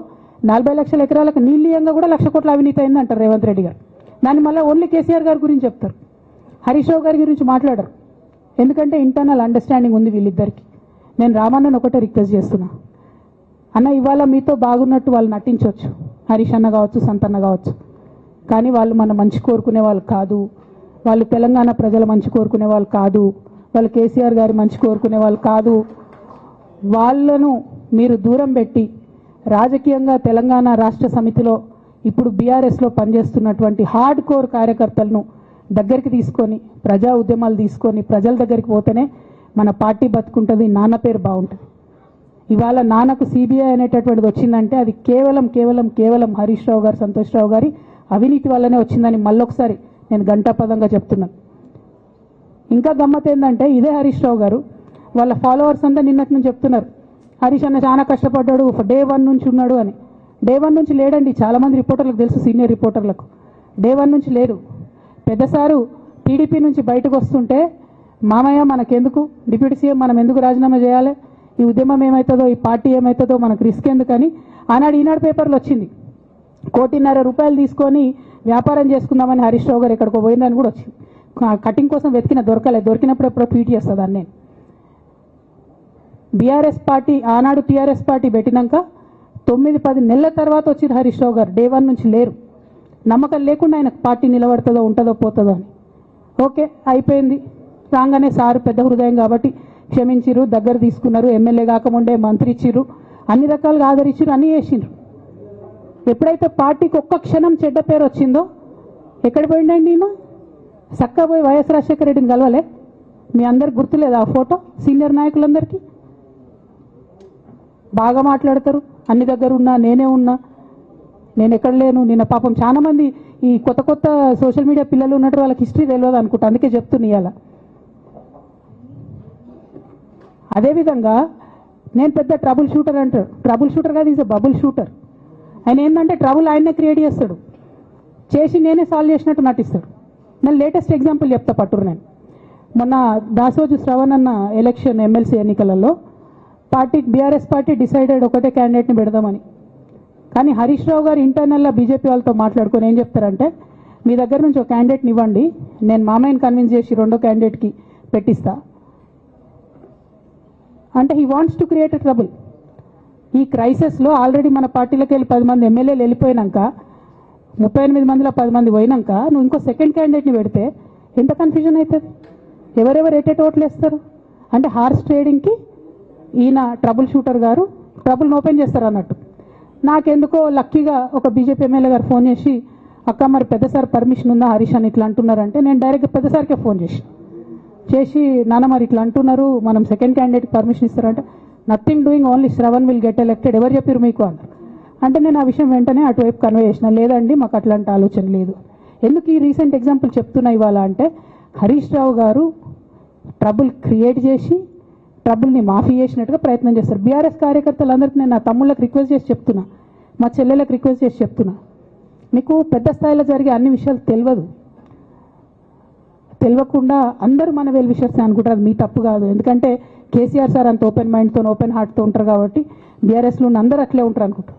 40 లక్షల ఎకరాలకు నీళ్ళీయంగా కూడా 1,00,000 కోట్ల అవినీతి అయింది అంటారు రేవంత్ రెడ్డి గారు. దాన్ని మళ్ళీ ఓన్లీ కేసీఆర్ గారి గురించి చెప్తారు, హరీష్ రావు గారి గురించి మాట్లాడరు. ఎందుకంటే ఇంటర్నల్ అండర్స్టాండింగ్ ఉంది వీళ్ళిద్దరికి. నేను రామన్నను ఒకటే రిక్వెస్ట్ చేస్తున్నా, అన్న ఇవాళ మీతో బాగున్నట్టు వాళ్ళు నటించవచ్చు, హరీష్ అన్న కావచ్చు, సంతన్న కావచ్చు, కానీ వాళ్ళు మన మంచి కోరుకునే వాళ్ళు కాదు, వాళ్ళు తెలంగాణ ప్రజల మంచి కోరుకునే వాళ్ళు కాదు, వాళ్ళు కేసీఆర్ గారి మంచి కోరుకునే వాళ్ళు కాదు. వాళ్ళను మీరు దూరం పెట్టి రాజకీయంగా తెలంగాణ రాష్ట్ర సమితిలో ఇప్పుడు బీఆర్ఎస్లో పనిచేస్తున్నటువంటి హార్డ్ కోర్ కార్యకర్తలను దగ్గరికి తీసుకొని ప్రజా ఉద్యమాలు తీసుకొని ప్రజల దగ్గరికి పోతేనే మన పార్టీ బతుకుంటుంది, నాన్న పేరు బాగుంటుంది. ఇవాళ నాన్నకు సిబిఐ అనేటటువంటిది వచ్చిందంటే అది కేవలం హరీష్ రావు గారు, సంతోష్ రావు గారి అవినీతి వల్లనే వచ్చిందని మళ్ళొకసారి నేను గంటాపదంగా చెప్తున్నాను. ఇంకా గమ్మత్ ఏంటంటే ఇదే హరీష్ రావు గారు వాళ్ళ ఫాలోవర్స్ అంతా నిన్నటి నుంచి చెప్తున్నారు, హరీష్ అన్న చాలా కష్టపడ్డాడు, డే 1 నుంచి ఉన్నాడు అని. డే 1 నుంచి లేడండి. చాలామంది రిపోర్టర్లకు తెలుసు, సీనియర్ రిపోర్టర్లకు డే 1 నుంచి లేడు. పెద్దసారు టీడీపీ నుంచి బయటకు వస్తుంటే మామయ్య మనకెందుకు, డిప్యూటీ సీఎం మనం ఎందుకు రాజీనామా చేయాలి, ఈ ఉద్యమం ఏమవుతుందో, ఈ పార్టీ ఏమవుతుందో మనకు రిస్క్ ఎందుకని ఆనాడు ఈనాడు పేపర్లో వచ్చింది. 1,50,00,000 రూపాయలు తీసుకొని వ్యాపారం చేసుకుందామని హరీష్ రావు గారు ఎక్కడికో పోయిందని కూడా వచ్చింది. కటింగ్ కోసం దొరికినప్పుడు ఎప్పుడో ట్వీట్ చేస్తుందని. నేను బీఆర్ఎస్ పార్టీ ఆనాడు టీఆర్ఎస్ పార్టీ పెట్టినాక 9-10 నెలల తర్వాత వచ్చింది హరీష్ రావు గారు. డే 1 నుంచి లేరు. నమ్మకం లేకుండా ఆయన పార్టీ నిలబడుతుందో ఉంటుందో పోతుందో అని. ఓకే అయిపోయింది. రాగానే సారు పెద్ద హృదయం కాబట్టి క్షమించిరు, దగ్గర తీసుకున్నారు, ఎమ్మెల్యే కాకముందే మంత్రి ఇచ్చిర్రు, అన్ని రకాలుగా ఆదరించిరు, అన్నీ చేసిండ్రు. ఎప్పుడైతే పార్టీకి ఒక్క క్షణం చెడ్డ పేరు వచ్చిందో ఎక్కడ పోయిండండి ఈయన? చక్కా పోయి వైఎస్ రాజశేఖర రెడ్డిని కలవలే? మీ అందరికి గుర్తులేదు ఆ ఫోటో? సీనియర్ నాయకులందరికీ బాగా మాట్లాడతారు, అన్ని దగ్గర ఉన్నా, నేనే ఉన్నా, నేను ఎక్కడ లేను. నిన్న పాపం చాలా మంది ఈ కొత్త సోషల్ మీడియా పిల్లలు ఉన్నట్టు వాళ్ళకి హిస్టరీ తెలియదు అనుకుంటా, అందుకే చెప్తున్నా ఇవాళ. అదేవిధంగా నేను పెద్ద ట్రబుల్ షూటర్ అంటారు. ట్రబుల్ షూటర్ కాదు, ఈజ్ ఎ బబుల్ షూటర్. ఆయన ఏంటంటే ట్రబుల్ ఆయనే క్రియేట్ చేస్తాడు, చేసి నేనే సాల్వ్ చేసినట్టు నటిస్తాడు. నేను లేటెస్ట్ ఎగ్జాంపుల్ చెప్తా పట్టురు. నేను మొన్న దాసోజు శ్రవణ్ అన్న ఎలక్షన్ ఎమ్మెల్సీ ఎన్నికలలో బీఆర్ఎస్ పార్టీ డిసైడెడ్ ఒకటే క్యాండిడేట్ని పెడదామని. కానీ హరీష్ రావు గారు ఇంటర్నల్గా బీజేపీ వాళ్ళతో మాట్లాడుకొని ఏం చెప్తారంటే, మీ దగ్గర నుంచి ఒక క్యాండిడేట్ని ఇవ్వండి, నేను మామయ్యని కన్విన్స్ చేసి రెండో క్యాండిడేట్కి పెట్టిస్తా అంటే he wants to create a trouble. ఈ క్రైసిస్లో ఆల్రెడీ మన పార్టీలోకి వెళ్ళి 10 మంది ఎమ్మెల్యేలు వెళ్ళిపోయినాక 38 మందిలో 10 మంది పోయినాక నువ్వు ఇంకో సెకండ్ క్యాండిడేట్ని పెడితే ఎంత కన్ఫ్యూజన్ అవుతుంది? ఎవరెవరు ఎటెట్ ఓట్లు వేస్తారు? అంటే హార్స్ ట్రేడింగ్కి ఈయన ట్రబుల్ షూటర్ గారు ట్రబుల్ని ఓపెన్ చేస్తారు అన్నట్టు. నాకెందుకో లక్కీగా ఒక బీజేపీ ఎమ్మెల్యే గారు ఫోన్ చేసి, అక్క మరి పెద్దసారి పర్మిషన్ ఉందా హరీష్ అని ఇట్లా అంటున్నారంటే, నేను డైరెక్ట్గా పెద్దసారికే ఫోన్ చేసి నాన్న మరి ఇట్లా అంటున్నారు, మనం సెకండ్ క్యాండిడేట్కి పర్మిషన్ ఇస్తారంటే, nothing doing, only Shravan will get elected, ఎవరు చెప్పారు మీకు అన్నారు. అంటే నేను ఆ విషయం వెంటనే అటువైపు కన్వే చేసిన, లేదండి మాకు అట్లాంటి ఆలోచన లేదు. ఎందుకు ఈ రీసెంట్ ఎగ్జాంపుల్ చెప్తున్నా ఇవాళ అంటే, హరీష్ రావు గారు ట్రబుల్ క్రియేట్ చేసి ట్రబుల్ని మాఫీ చేసినట్టుగా ప్రయత్నం చేస్తారు. బీఆర్ఎస్ కార్యకర్తలందరికీ నేను నా తమ్ముళ్ళకి రిక్వెస్ట్ చేసి చెప్తున్నా, మా చెల్లెలకు రిక్వెస్ట్ చేసి చెప్తున్నా, మీకు పెద్ద స్థాయిలో జరిగే అన్ని విషయాలు తెలియకుండా అందరూ మన వెల్ విషర్స్ అనుకుంటారు. అది మీ తప్పు కాదు, ఎందుకంటే కేసీఆర్ సార్ అంత ఓపెన్ మైండ్తో ఓపెన్ హార్ట్తో ఉంటారు కాబట్టి బీఆర్ఎస్లో ఉన్న అందరూ అట్లే ఉంటారు అనుకుంటారు.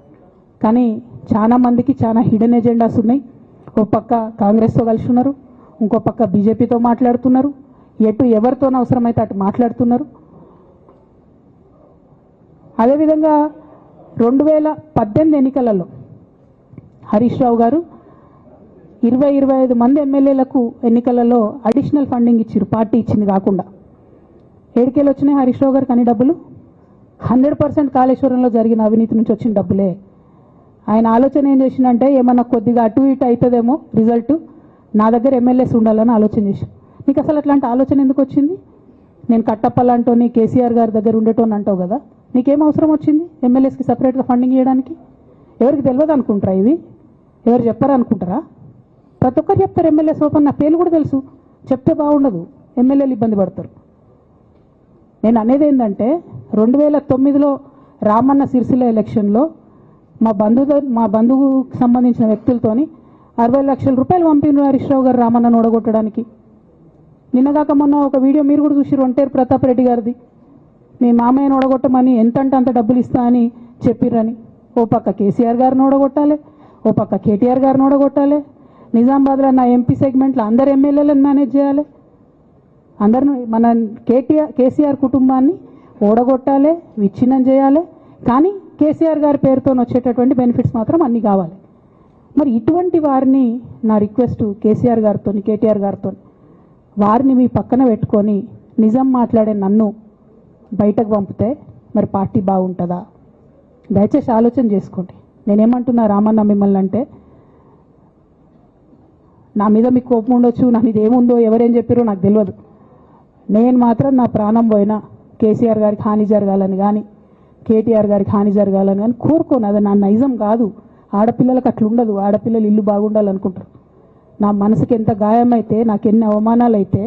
కానీ చాలా మందికి చాలా హిడెన్ ఎజెండాస్ ఉన్నాయి. ఓ పక్క కాంగ్రెస్తో కలిసి ఉన్నారు, ఇంకో పక్క బీజేపీతో మాట్లాడుతున్నారు, ఎటు ఎవరితోనూ అవసరమైతే అటు మాట్లాడుతున్నారు. అదేవిధంగా 2018 ఎన్నికలలో హరీష్ రావు గారు 20-25 మంది ఎమ్మెల్యేలకు ఎన్నికలలో అడిషనల్ ఫండింగ్ ఇచ్చారు, పార్టీ ఇచ్చింది కాకుండా. ఏడికేలు వచ్చినాయి హరీష్ రావు గారికి అన్ని డబ్బులు? 100% కాళేశ్వరంలో జరిగిన అవినీతి నుంచి వచ్చిన డబ్బులే. ఆయన ఆలోచన ఏం చేసిందంటే, ఏమన్నా కొద్దిగా అటు ఇటు అవుతుందేమో రిజల్ట్, నా దగ్గర ఎమ్మెల్యేస్ ఉండాలని ఆలోచన చేసి. నీకు అసలు అట్లాంటి ఆలోచన ఎందుకు వచ్చింది? నేను కట్టప్పలాంటోని కేసీఆర్ గారి దగ్గర ఉండేటోని అంటావు కదా, నీకేం అవసరం వచ్చింది ఎమ్మెల్యేస్కి సపరేట్గా ఫండింగ్ చేయడానికి? ఎవరికి తెలియదు అనుకుంటారా? ఇవి ఎవరు చెప్పారు అనుకుంటారా? ప్రతి ఒక్కరు చెప్తారు ఎమ్మెల్యేస్ ఓపెన్, నా పేర్లు కూడా తెలుసు, చెప్తే బాగుండదు, ఎమ్మెల్యేలు ఇబ్బంది పడతారు. నేను అనేది ఏంటంటే, 2009లో రామన్న సిరిసిల్ల ఎలక్షన్లో మా బంధువుకు సంబంధించిన వ్యక్తులతోని 60 లక్షల రూపాయలు పంపిన హరీష్ రావు గారు రామన్నను ఓడగొట్టడానికి. నిన్నగాక మొన్న ఒక వీడియో మీరు కూడా చూసి, ఒంటేరు ప్రతాప్ రెడ్డి గారిది, మీ మామయ్యను ఓడగొట్టమని ఎంత అంటే అంత డబ్బులు ఇస్తా అని చెప్పిర్రని. ఓ పక్క కేసీఆర్ గారిని ఓడగొట్టాలి, ఓ పక్క కేటీఆర్ గారిని ఓడగొట్టాలి, నిజామాబాద్లో నా ఎంపీ సెగ్మెంట్లో అందరు ఎమ్మెల్యేలను మేనేజ్ చేయాలి, అందరిని మన కేసీఆర్ కుటుంబాన్ని ఓడగొట్టాలి, విచ్ఛిన్నం చేయాలి. కానీ కేసీఆర్ గారి పేరుతో వచ్చేటటువంటి బెనిఫిట్స్ మాత్రం అన్నీ కావాలి. మరి ఇటువంటి వారిని నా రిక్వెస్ట్ కేసీఆర్ గారితో కేటీఆర్ గారితో, వారిని మీ పక్కన పెట్టుకొని నిజం మాట్లాడే నన్ను బయటకు పంపితే మరి పార్టీ బాగుంటుందా? దయచేసి ఆలోచన చేసుకోండి. నేనేమంటున్నా రామన్న మిమ్మల్ని అంటే, నా మీద మీకు కోపం ఉండొచ్చు, నా మీద ఏముందో ఎవరేం చెప్పారో నాకు తెలియదు. నేను మాత్రం నా ప్రాణం పోయినా కేసీఆర్ గారికి హాని జరగాలని కానీ కేటీఆర్ గారికి హాని జరగాలని కానీ కోరుకోను. అది నా నైజం కాదు. ఆడపిల్లలకు అట్లా ఉండదు. ఆడపిల్లలు ఇల్లు బాగుండాలనుకుంటారు. నా మనసుకి ఎంత గాయమైతే, నాకు ఎన్ని అవమానాలు అయితే,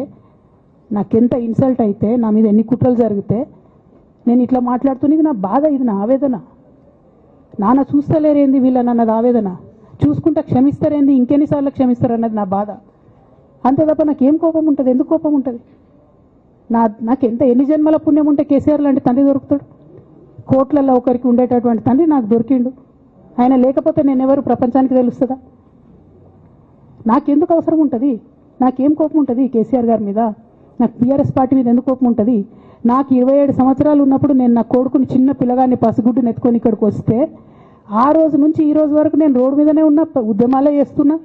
నాకెంత ఇన్సల్ట్ అయితే, నా మీద ఎన్ని కుట్రలు జరిగితే నేను ఇట్లా మాట్లాడుతున్నా. ఇది నా బాధ, ఇది నా ఆవేదన. నాన్న చూస్తలేరేంది వీళ్ళనన్నది ఆవేదన, చూసుకుంటా క్షమిస్తారేంది ఇంకెన్నిసార్లు క్షమిస్తారన్నది నా బాధ. అంతే తప్ప నాకేం కోపం ఉంటుంది? ఎందుకు కోపం ఉంటుంది? నాకెంత ఎన్ని జన్మల పుణ్యం ఉంటే కేసీఆర్ లాంటి తండ్రి దొరుకుతాడు? కోట్లలో ఒకరికి ఉండేటటువంటి తండ్రి నాకు దొరికిండు. ఆయన లేకపోతే నేను ఎవరు ప్రపంచానికి తెలుస్తుందా? నాకెందుకు అవసరం ఉంటుంది? నాకేం కోపం ఉంటుంది కేసీఆర్ గారి మీద? నాకు బీఆర్ఎస్ పార్టీ మీద ఎందుకు కోపం ఉంటుంది? నాకు 27 సంవత్సరాలు ఉన్నప్పుడు నేను నా కొడుకుని చిన్న పిల్లగాన్ని పసిగుడ్డుని ఎత్తుకొని ఇక్కడికి వస్తే ఆ రోజు నుంచి ఈ రోజు వరకు నేను రోడ్డు మీదనే ఉన్నా, ఉద్యమాలే చేస్తున్నా,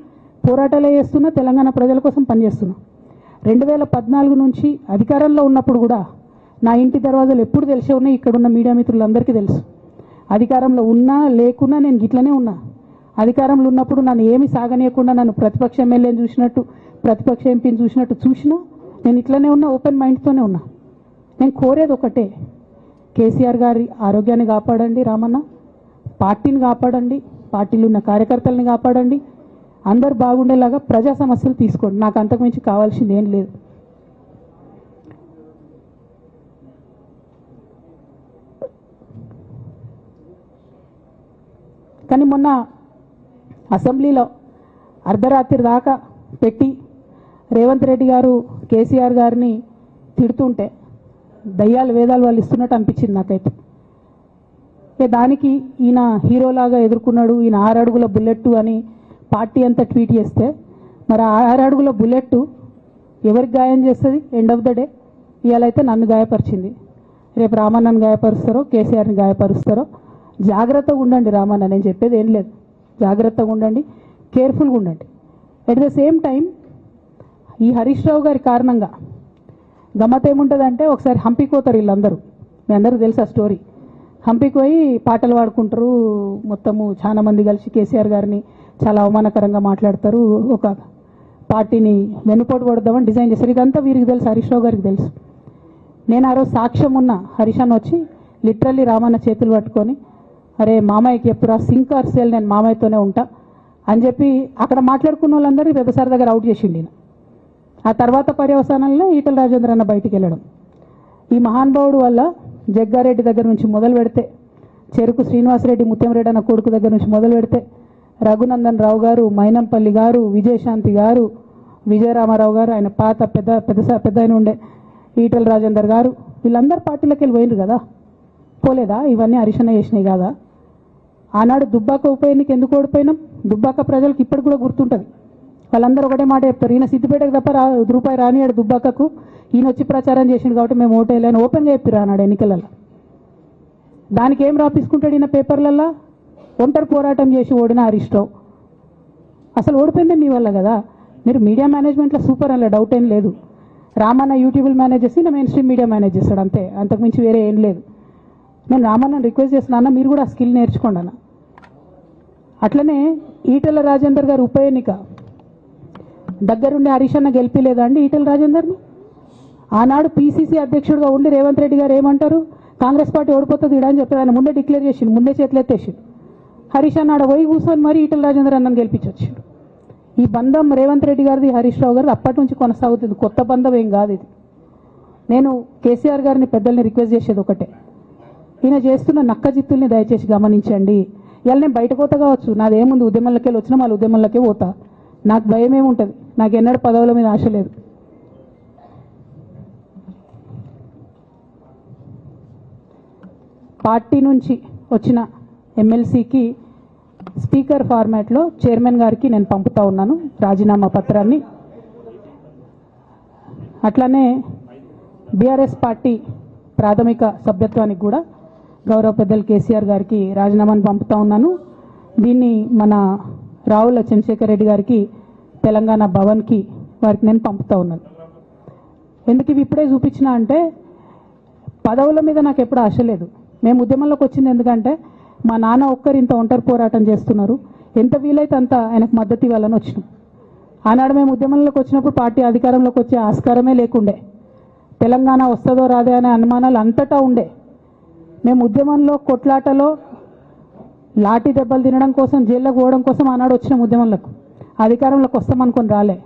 పోరాటాలే చేస్తున్నా, తెలంగాణ ప్రజల కోసం పనిచేస్తున్నా. 2014 నుంచి అధికారంలో ఉన్నప్పుడు కూడా నా ఇంటి దర్వాజాలు ఎప్పుడు తెలిసే ఉన్నాయి. ఇక్కడున్న మీడియా మిత్రులందరికీ తెలుసు. అధికారంలో ఉన్నా లేకున్నా నేను ఇట్లనే ఉన్నా. అధికారంలో ఉన్నప్పుడు నన్ను ఏమి సాగనీయకుండా నన్ను ప్రతిపక్ష ఎమ్మెల్యేని చూసినట్టు, ప్రతిపక్ష ఎంపీని చూసినట్టు చూసినా నేను ఇట్లనే ఉన్నా, ఓపెన్ మైండ్తోనే ఉన్నా. నేను కోరేది ఒకటే, కేసీఆర్ గారి ఆరోగ్యాన్ని కాపాడండి రామన్న, పార్టీని కాపాడండి, పార్టీలో ఉన్న కార్యకర్తలని కాపాడండి, అందరు బాగుండేలాగా ప్రజా సమస్యలు తీసుకోండి. నాకు అంతకుమించి కావాల్సింది ఏం లేదు. కానీ మొన్న అసెంబ్లీలో అర్ధరాత్రి దాకా పెట్టి రేవంత్ రెడ్డి గారు కేసీఆర్ గారిని తిడుతుంటే దయ్యాలు వేదాలు వాళ్ళు ఇస్తున్నట్టు అనిపించింది నాకైతే. దానికి ఈయన హీరోలాగా ఎదుర్కొన్నాడు, ఈయన 6 అడుగుల బుల్లెట్ అని పార్టీ అంతా ట్వీట్ చేస్తే, మరి 6 అడుగుల బుల్లెట్ ఎవరికి గాయం చేస్తుంది? ఎండ్ ఆఫ్ ద డే ఇవాళైతే నన్ను గాయపరిచింది, రేపు రామన్నను గాయపరుస్తారో కేసీఆర్ని గాయపరుస్తారో. జాగ్రత్తగా ఉండండి రామన్న, నేను చెప్పేది ఏం లేదు, జాగ్రత్తగా ఉండండి, కేర్ఫుల్గా ఉండండి. ఎట్ ద సేమ్ టైం ఈ హరీష్ రావు గారి కారణంగా గమ్మత్ ఏముంటుందంటే, ఒకసారి హంపీకి పోతారు వీళ్ళందరూ, మీ అందరూ తెలుసు ఆ స్టోరీ. హంపీకి పోయి పాటలు పాడుకుంటారు, మొత్తము చాలా మంది కలిసి కేసీఆర్ గారిని చాలా అవమానకరంగా మాట్లాడతారు, ఒక పార్టీని వెనుపోటు పడదామని డిజైన్ చేశారు. ఇదంతా వీరికి తెలుసు, హరీష్ రావు గారికి తెలుసు. నేను ఆ రోజు సాక్ష్యం ఉన్న హరీష్ అన్న వచ్చి లిటరల్లీ రామన్న చేతులు పట్టుకొని, అరే మామయ్యకి ఎప్పుడా సింక్ ఆర్ సేల్, నేను మామయ్యతోనే ఉంటా అని చెప్పి అక్కడ మాట్లాడుకున్న వాళ్ళందరూ పెద్దసారి దగ్గర అవుట్ చేసిండి. ఆ తర్వాత పర్యవసానంలో ఈటల రాజేంద్ర అన్న బయటికి వెళ్ళడం. ఈ మహానుభావుడు వల్ల జగ్గారెడ్డి దగ్గర నుంచి మొదలు పెడితే, చెరుకు శ్రీనివాసరెడ్డి ముత్యంరెడ్డి అన్న కొడుకు దగ్గర నుంచి మొదలు పెడితే, రఘునందన్ రావు గారు, మైనంపల్లి గారు, విజయశాంతి గారు, విజయరామారావు గారు, ఆయన పాత పెద్ద ఆయన ఉండే ఈటల రాజేందర్ గారు, వీళ్ళందరూ పార్టీలోకి వెళ్ళి పోయినారు కదా, పోలేదా? ఇవన్నీ హరీషన్న చేసినాయి కాదా? ఆనాడు దుబ్బాక ఉప ఎన్నిక ఎందుకు ఓడిపోయినాం? దుబ్బాక ప్రజలకు ఇప్పటికి కూడా గుర్తుంటుంది. వాళ్ళందరూ ఒకటే మాట చెప్తారు, ఈయన సిద్దిపేటకు తప్ప రూపాయి రానియాడు దుబ్బాకకు, ఈయన వచ్చి ప్రచారం చేసిండు కాబట్టి మేము ఓటేయాలని ఓపెన్గా చెప్పారు ఆనాడు ఎన్నికలలో. దానికి ఏం రాపించుకుంటాడు ఈయన పేపర్లల్లో? ఒంటరి పోరాటం చేసి ఓడిన హరీష్ రావు. అసలు ఓడిపోయిందే మీ వల్ల కదా. మీరు మీడియా మేనేజ్మెంట్లో సూపర్, అలా డౌట్ ఏం లేదు. రామన్న యూట్యూబ్లు మేనేజ్ చేసి నా మెయిన్ స్ట్రీమ్ మీడియా మేనేజ్ చేస్తాడు, అంతే, అంతకుమించి వేరే ఏం లేదు. నేను రామన్నని రిక్వెస్ట్ చేస్తున్నా, మీరు కూడా ఆ స్కిల్ నేర్చుకోండి అన్న. అట్లనే ఈటల రాజేందర్ గారు ఉప ఎన్నిక దగ్గరుండి హరీష్ అన్న గెలిపిలేదా అండి ఈటల రాజేందర్ని? ఆనాడు పీసీసీ అధ్యక్షుడిగా ఉండి రేవంత్ రెడ్డి గారు ఏమంటారు, కాంగ్రెస్ పార్టీ ఓడిపోతుంది ఇడా అని చెప్పారు. ఆయన ముందే డిక్లేర్ చేసిండు, ముందే చేతులు ఎత్తేసిండు. హరీష్ అన్న ఆడ పోయి కూర్చొని మరి ఈటల రాజేందర్ అన్నని గెలిపించొచ్చాడు. ఈ బంధం రేవంత్ రెడ్డి గారిది హరీష్ రావు గారిది అప్పటి నుంచి కొనసాగుతుంది, కొత్త బంధం ఏం కాదు ఇది. నేను కేసీఆర్ గారిని పెద్దల్ని రిక్వెస్ట్ చేసేది ఒకటే, ఈయన చేస్తున్న నక్క జిత్తుల్ని దయచేసి గమనించండి. ఇలా నేను బయట పోతా కావచ్చు, నాదేముంది, ఉద్యమంలోకి వెళ్ళి వచ్చినా వాళ్ళ ఉద్యమంలోకే పోతా, నాకు భయం ఏముంటుంది, నాకు ఎన్నడూ పదవుల మీద ఆశ లేదు. పార్టీ నుంచి వచ్చిన ఎమ్మెల్సీకి స్పీకర్ ఫార్మాట్లో చైర్మన్ గారికి నేను పంపుతా ఉన్నాను రాజీనామా పత్రాన్ని. అట్లానే బీఆర్ఎస్ పార్టీ ప్రాథమిక సభ్యత్వానికి కూడా గౌరవ పెద్దలు కేసీఆర్ గారికి రాజీనామాను పంపుతా ఉన్నాను. దీన్ని మన రావుల చంద్రశేఖర్ రెడ్డి గారికి తెలంగాణ భవన్కి వారికి నేను పంపుతా ఉన్నాను. ఎందుకు ఇవి ఇప్పుడే చూపించిన అంటే, పదవుల మీద నాకు ఎప్పుడు ఆశ లేదు. మేము ఉద్యమంలోకి వచ్చింది ఎందుకంటే మా నాన్న ఒక్కరు ఇంత ఒంటరి పోరాటం చేస్తున్నారు, ఎంత వీలైతే అంత ఆయనకు మద్దతు ఇవ్వాలని వచ్చినాం. ఆనాడు మేము ఉద్యమంలోకి వచ్చినప్పుడు పార్టీ అధికారంలోకి వచ్చే ఆస్కారమే లేకుండే, తెలంగాణ వస్తుందో రాదే అనే అనుమానాలు అంతటా ఉండే. మేము ఉద్యమంలో కొట్లాటలో లాఠీ దెబ్బలు తినడం కోసం, జైల్లోకి పోవడం కోసం ఆనాడు వచ్చినాం ఉద్యమంలోకి. అధికారంలోకి వస్తామనుకొని రాలే.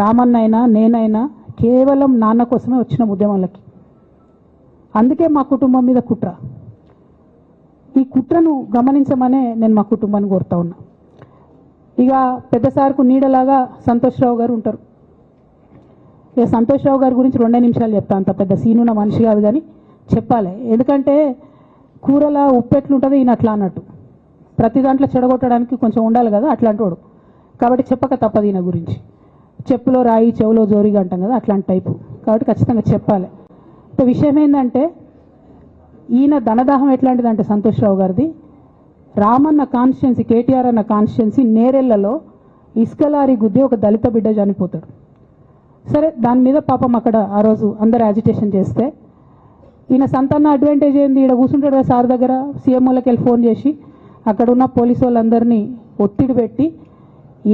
రామన్నైనా నేనైనా కేవలం నాన్న కోసమే వచ్చినాం ఉద్యమంలోకి. అందుకే మా కుటుంబం మీద కుట్ర. ఈ కుట్రను గమనించమనే నేను మా కుటుంబాన్ని కోరుతా ఉన్నా. ఇక పెద్ద సార్కు నీడలాగా సంతోష్ రావు గారు ఉంటారు. ఇక సంతోష్ రావు గారి గురించి 2 నిమిషాలు చెప్తా, అంత పెద్ద సీనున్న మనిషి కాదు కానీ చెప్పాలి. ఎందుకంటే కూరల ఉప్పు ఎట్లుంటుంది ఈయన అట్లా అన్నట్టు, ప్రతి దాంట్లో చెడగొట్టడానికి కొంచెం ఉండాలి కదా, అట్లాంటి వాడు. కాబట్టి చెప్పక తప్పదు ఈయన గురించి. చెప్పులో రాయి చెవులో జోరిగా అంటాం కదా, అట్లాంటి టైపు. కాబట్టి ఖచ్చితంగా చెప్పాలి. విషయం ఏంటంటే, ఈయన ధనదాహం ఎట్లాంటిదంటే సంతోష్ రావు గారిది, రామన్న కాన్స్టిట్యున్సీ, కేటీఆర్ అన్న కాన్స్టిట్యున్సీ నేరెళ్లలో ఇసుకలారి గుద్ది ఒక దళిత బిడ్డ చనిపోతాడు. సరే, దాని మీద పాపం అక్కడ ఆ రోజు అందరు యాజిటేషన్ చేస్తే, ఈయన సంతాన అడ్వాంటేజ్ ఏంది, ఈడ కూర్చుంటాడు కదా సార్ దగ్గర, సీఎంఓలకి వెళ్ళి ఫోన్ చేసి అక్కడ ఉన్న పోలీసు వాళ్ళందరినీ ఒత్తిడి పెట్టి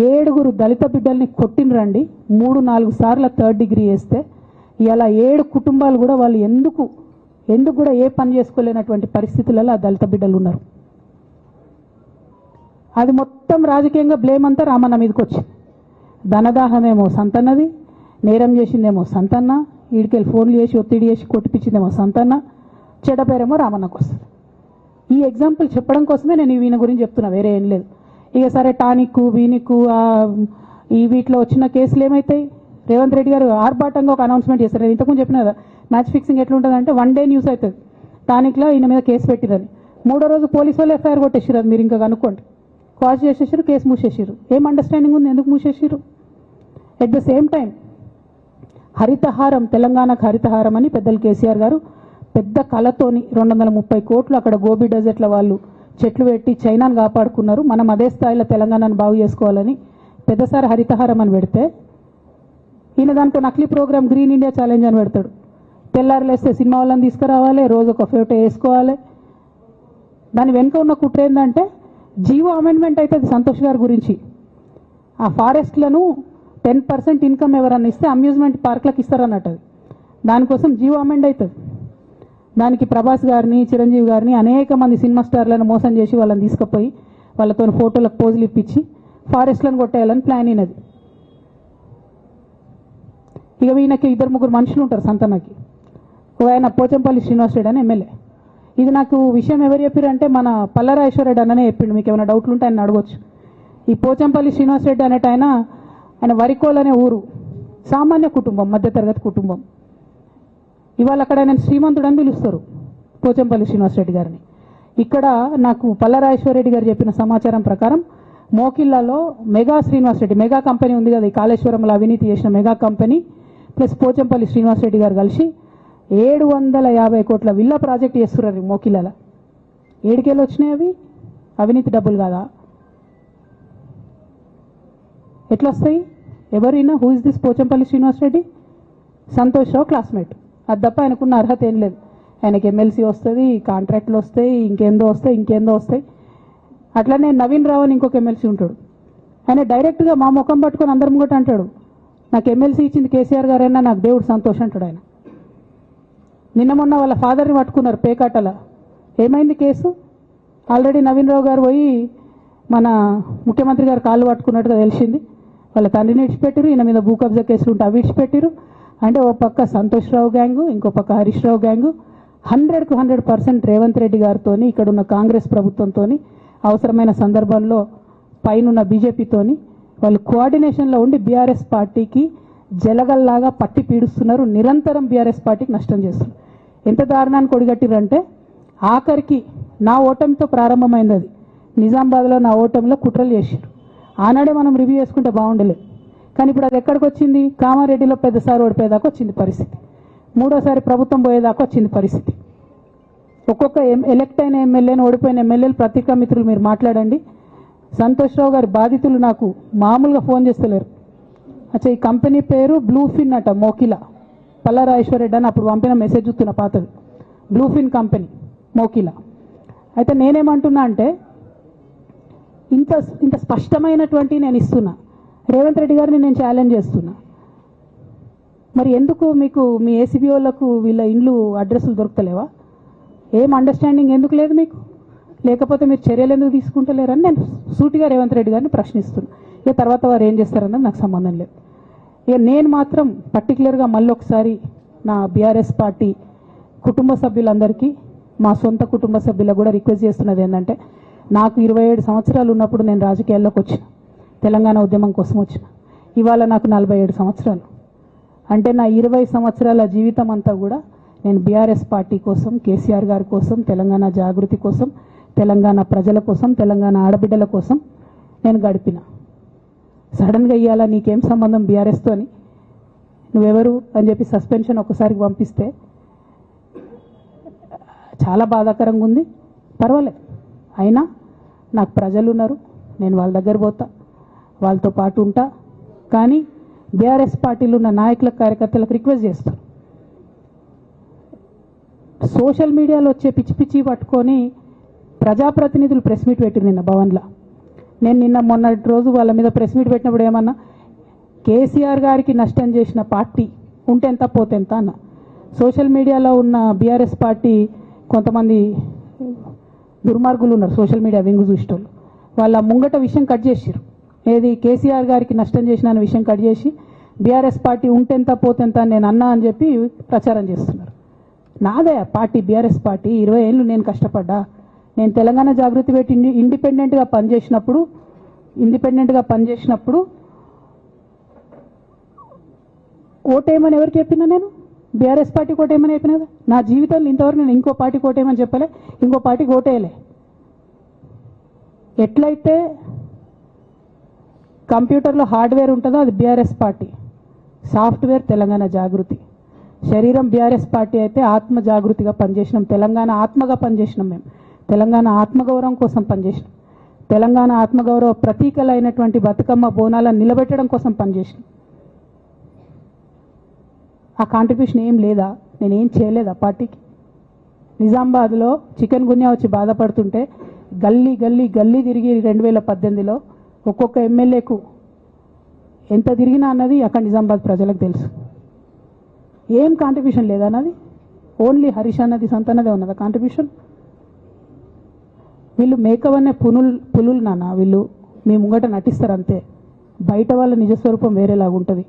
7 దళిత బిడ్డల్ని కొట్టినరండి. 3-4 సార్లు 3rd డిగ్రీ వేస్తే ఇలా 7 కుటుంబాలు కూడా వాళ్ళు ఎందుకు కూడా ఏ పని చేసుకోలేనటువంటి పరిస్థితులలో ఆ దళిత బిడ్డలు ఉన్నారు. అది మొత్తం రాజకీయంగా బ్లేమ్ అంతా రామన్న మీదకి వచ్చింది. ధనదాహమేమో సంతన్నది, నేరం చేసిందేమో సంతన్న, వీడికెళ్ళి ఫోన్లు చేసి ఒత్తిడి చేసి కొట్టిపించిందేమో సంతన్న, చెడ్డ పేరేమో రామన్నకు వస్తుంది. ఈ ఎగ్జాంపుల్ చెప్పడం కోసమే నేను ఈయన గురించి చెప్తున్నా, వేరే ఏం లేదు. ఇక సరే టానిక్ వీనిక్ ఈ వీటిలో వచ్చిన కేసులు ఏమవుతాయి, రేవంత్ రెడ్డి గారు ఆర్భాటంగా ఒక అనౌన్స్మెంట్ చేస్తారు. నేను ఇంతకుముందు చెప్పిన కదా మ్యాచ్ ఫిక్సింగ్ ఎట్లుంటుందంటే 1 డే న్యూస్ అవుతుంది, టానిక్లో ఈయన మీద కేసు పెట్టిరని. 3వ రోజు పోలీసు వాళ్ళు ఎఫ్ఐఆర్ కొట్టేసారు. అది మీరు ఇంకా కనుక్కోండి. కాజ్ చేసేసారు, కేసు మూసేసారు. ఏం అండర్స్టాండింగ్ ఉంది, ఎందుకు మూసేసారు? At the same time Harithaharam, తెలంగాణకు హరితహారం అని పెద్దలు కేసీఆర్ గారు పెద్ద కళతోని 230 కోట్లు అక్కడ గోబీ డెజర్ట్ల వాళ్ళు చెట్లు పెట్టి చైనాను కాపాడుకున్నారు. మనం అదే స్థాయిలో తెలంగాణను బాగు చేసుకోవాలని పెద్దసారి హరితహారం అని పెడితే ఈయన దానికి నకిలీ ప్రోగ్రామ్ గ్రీన్ ఇండియా ఛాలెంజ్ అని పెడతాడు. తెల్లారులేస్తే సినిమా వాళ్ళని తీసుకురావాలి, రోజు ఒక ఫోటో వేసుకోవాలి. దాని వెనుక ఉన్న కుట్ర ఏంటంటే జీవో అమెండ్మెంట్ అవుతుంది సంతోష్ గారి గురించి. ఆ ఫారెస్ట్లను 10% ఇన్కమ్ ఎవరన్నా ఇస్తే అమ్యూజ్మెంట్ పార్క్లకు ఇస్తారన్నట్టు. దానికోసం జీవో అమెండ్ అవుతుంది. దానికి ప్రభాస్ గారిని, చిరంజీవి గారిని, అనేక మంది సినిమా స్టార్లను మోసం చేసి వాళ్ళని తీసుకుపోయి వాళ్ళతో ఫోటోలకు పోజులు ఇప్పించి ఫారెస్ట్లను కొట్టేయాలని ప్లాన్ అయినది. ఇక ఈయనకి 2-3 మనుషులు ఉంటారు సంతనకి. ఆయన పోచంపల్లి శ్రీనివాస్ రెడ్డి అని ఎమ్మెల్యే. ఇది నాకు విషయం ఎవరు చెప్పారంటే మన పల్లరాజేశ్వర రెడ్డి అన్ననే చెప్పిండు. మీకు ఏమైనా డౌట్లు ఉంటే ఆయన అడగొచ్చు. ఈ పోచంపల్లి శ్రీనివాస్ రెడ్డి అనేట ఆయన వరికోల్ అనే ఊరు, సామాన్య కుటుంబం, మధ్యతరగతి కుటుంబం. ఇవాళ అక్కడ ఆయన శ్రీమంతుడు అని పిలుస్తారు పోచంపల్లి శ్రీనివాస్ రెడ్డి గారిని. ఇక్కడ నాకు పల్లరాజేశ్వర రెడ్డి గారు చెప్పిన సమాచారం ప్రకారం మోకిల్లాలో Mega Srinivas Reddy, Mega company ఉంది కదా, ఈ కాళేశ్వరంలో అవినీతి చేసిన Mega company plus Pochampalli Srinivas Reddy గారు కలిసి 750 కోట్ల విల్లా ప్రాజెక్ట్ చేస్తున్నారు మోకిల్లాల. ఏడుకేళ్ళు వచ్చినాయి అవి, అవినీతి డబ్బులు కాదా? ఎట్లా వస్తాయి? ఎవరైనా who is this Pochampally Srinivas Reddy? Santosh Rao classmate. అది తప్ప ఆయనకున్న అర్హత ఏం లేదు. ఆయనకి ఎమ్మెల్సీ వస్తుంది, కాంట్రాక్ట్లు వస్తాయి, ఇంకేందో వస్తాయి. అట్లనే నవీన్ రావు అని ఇంకొక ఎమ్మెల్సీ ఉంటాడు. ఆయన డైరెక్ట్గా మా ముఖం పట్టుకొని అందరి ముంగట అంటాడు, నాకు ఎమ్మెల్సీ ఇచ్చింది కేసీఆర్ గారైనా నాకు దేవుడు సంతోష్ అంటాడు ఆయన. నిన్న మొన్న వాళ్ళ ఫాదర్ని పట్టుకున్నారు పేకాటల. ఏమైంది కేసు? ఆల్రెడీ నవీన్ రావు గారు పోయి మన ముఖ్యమంత్రి గారు కాళ్ళు పట్టుకున్నట్టుగా తెలిసింది. వాళ్ళ తండ్రిని ఇడిచిపెట్టారు, ఈయన మీద భూ కబ్జా కేసులు ఉంటే అవి ఇడిచిపెట్టారు. అంటే ఓ పక్క సంతోష్ రావు గ్యాంగు, ఇంకో పక్క హరీష్ రావు గ్యాంగు 100కు 100% రేవంత్ రెడ్డి గారితో, ఇక్కడ ఉన్న కాంగ్రెస్ ప్రభుత్వంతో, అవసరమైన సందర్భంలో పైనున్న బీజేపీతోని వాళ్ళు కోఆర్డినేషన్లో ఉండి బీఆర్ఎస్ పార్టీకి జలగల్లాగా పట్టి పీడుస్తున్నారు. నిరంతరం బీఆర్ఎస్ పార్టీకి నష్టం చేస్తున్నారు. ఎంత దారుణాన్ని కొడిగట్టిరంటే ఆఖరికి నా ఓటమితో ప్రారంభమైంది అది. నిజామాబాద్లో నా ఓటమిలో కుట్రలు చేశారు. ఆనాడే మనం రివ్యూ చేసుకుంటే బాగుండలేదు. కానీ ఇప్పుడు అది ఎక్కడికి వచ్చింది? కామారెడ్డిలో పెద్దసారి ఓడిపోయేదాకా వచ్చింది పరిస్థితి. 3వసారి ప్రభుత్వం పోయేదాకా వచ్చింది పరిస్థితి. ఒక్కొక్క ఎలక్ట్ అయిన ఎమ్మెల్యేను, ఓడిపోయిన ఎమ్మెల్యేలు పత్రికా మిత్రులు మీరు మాట్లాడండి. సంతోష్ రావు గారి బాధితులు నాకు మామూలుగా ఫోన్ చేస్తలేరు. అచ్చా ఈ కంపెనీ పేరు బ్లూఫిన్ అట, మోకిలా. పల్లరాజేశ్వర రెడ్డి అని అప్పుడు పంపిన మెసేజ్ చూస్తున్న పాతది. Bluefin company Mokila. అయితే నేనేమంటున్నా అంటే ఇంత స్పష్టమైనటువంటి నేను ఇస్తున్నా, రేవంత్ రెడ్డి గారిని నేను ఛాలెంజ్ చేస్తున్నా. మరి ఎందుకు మీకు మీ ఏసీబీ వాళ్ళకు వీళ్ళ ఇండ్లు అడ్రస్లు దొరుకుతలేవా? ఏం అండర్స్టాండింగ్ ఎందుకు లేదు మీకు? లేకపోతే మీరు చర్యలు ఎందుకు తీసుకుంటలేరని నేను సూటిగా రేవంత్ రెడ్డి గారిని ప్రశ్నిస్తున్నా. ఇక తర్వాత వారు ఏం చేస్తారన్నది నాకు సంబంధం లేదు. ఇక నేను మాత్రం పర్టికులర్గా మళ్ళీ ఒకసారి నా బీఆర్ఎస్ పార్టీ కుటుంబ సభ్యులందరికీ, మా సొంత కుటుంబ సభ్యులకు కూడా రిక్వెస్ట్ చేస్తున్నది ఏంటంటే, నాకు 27 సంవత్సరాలు ఉన్నప్పుడు నేను రాజకీయాల్లోకి వచ్చిన, తెలంగాణ ఉద్యమం కోసం వచ్చిన. ఇవాళ నాకు 47 సంవత్సరాలు. అంటే నా 20 సంవత్సరాల జీవితం అంతా కూడా నేను బీఆర్ఎస్ పార్టీ కోసం, కేసీఆర్ గారి కోసం, తెలంగాణ జాగృతి కోసం, తెలంగాణ ప్రజల కోసం, తెలంగాణ ఆడబిడ్డల కోసం నేను గడిపిన. సడన్గా ఇవాళ నీకేం సంబంధం బీఆర్ఎస్తో అని, నువ్వెవరు అని చెప్పి సస్పెన్షన్ ఒకసారికి పంపిస్తే చాలా బాధాకరంగా ఉంది. పర్వాలేదు, అయినా నాకు ప్రజలు ఉన్నారు, నేను వాళ్ళ దగ్గర పోతా, వాళ్ళతో పాటు ఉంటా. కానీ బీఆర్ఎస్ పార్టీలో ఉన్న నాయకులకు, కార్యకర్తలకు రిక్వెస్ట్ చేస్తాను, సోషల్ మీడియాలో వచ్చే పిచ్చి పిచ్చి పట్టుకొని ప్రజాప్రతినిధులు ప్రెస్ మీట్ పెట్టిరు నిన్న భవన్లో. నేను నిన్న మొన్నటి రోజు వాళ్ళ మీద ప్రెస్ మీట్ పెట్టినప్పుడు ఏమన్నా, కేసీఆర్ గారికి నష్టం చేసిన పార్టీ ఉంటే ఎంత పోతే ఎంత అన్న. సోషల్ మీడియాలో ఉన్న బీఆర్ఎస్ పార్టీ కొంతమంది దుర్మార్గులు ఉన్నారు, సోషల్ మీడియా వింగు చూసేటోళ్ళు. వాళ్ళ ముంగట విషయం కట్ చేసిరు. ఏది కేసీఆర్ గారికి నష్టం చేసిన అనే విషయం కట్ చేసి బీఆర్ఎస్ పార్టీ ఉంటెంత పోతెంత నేను అన్నా అని చెప్పి ప్రచారం చేస్తున్నారు. నాదే పార్టీ బీఆర్ఎస్ పార్టీ. 20 ఏళ్ళు నేను కష్టపడ్డా. నేను తెలంగాణ జాగృతి పెట్టి ఇండిపెండెంట్గా పనిచేసినప్పుడు ఓటేయమని ఎవరికి చెప్పినా నేను బీఆర్ఎస్ పార్టీకి ఓటేయమని చెప్పినా కదా. నా జీవితంలో ఇంతవరకు నేను ఇంకో పార్టీకి ఓటేయమని చెప్పలే, ఇంకో పార్టీకి ఓటేయలే. ఎట్లయితే కంప్యూటర్లో హార్డ్వేర్ ఉంటుందో అది బీఆర్ఎస్ పార్టీ, సాఫ్ట్వేర్ తెలంగాణ జాగృతి. శరీరం బీఆర్ఎస్ పార్టీ అయితే ఆత్మ జాగృతిగా పనిచేసినాం, తెలంగాణ ఆత్మగా పనిచేసినాం. మేము తెలంగాణ ఆత్మగౌరవం కోసం పనిచేసినాం, తెలంగాణ ఆత్మగౌరవ ప్రతీకలైనటువంటి బతుకమ్మ బోనాలను నిలబెట్టడం కోసం పనిచేసినాం. ఆ కాంట్రిబ్యూషన్ ఏం లేదా? నేనేం చేయలేదా పార్టీకి? నిజామాబాద్లో చికెన్ గున్యా వచ్చి బాధపడుతుంటే గల్లీ గల్లీ గల్లీ తిరిగి 2018లో ఒక్కొక్క ఎమ్మెల్యేకు ఎంత తిరిగినా అన్నది అక్కడ నిజామాబాద్ ప్రజలకు తెలుసు. ఏం కాంట్రిబ్యూషన్ లేదా అన్నది? ఓన్లీ హరీష్ అన్నది సంతనదే ఉన్నదా కాంట్రిబ్యూషన్? వీళ్ళు మేకవనే పులులు నాన్న, వీళ్ళు మీ ముంగట నటిస్తారు అంతే, బయట వాళ్ళ నిజస్వరూపం వేరేలాగా ఉంటుంది.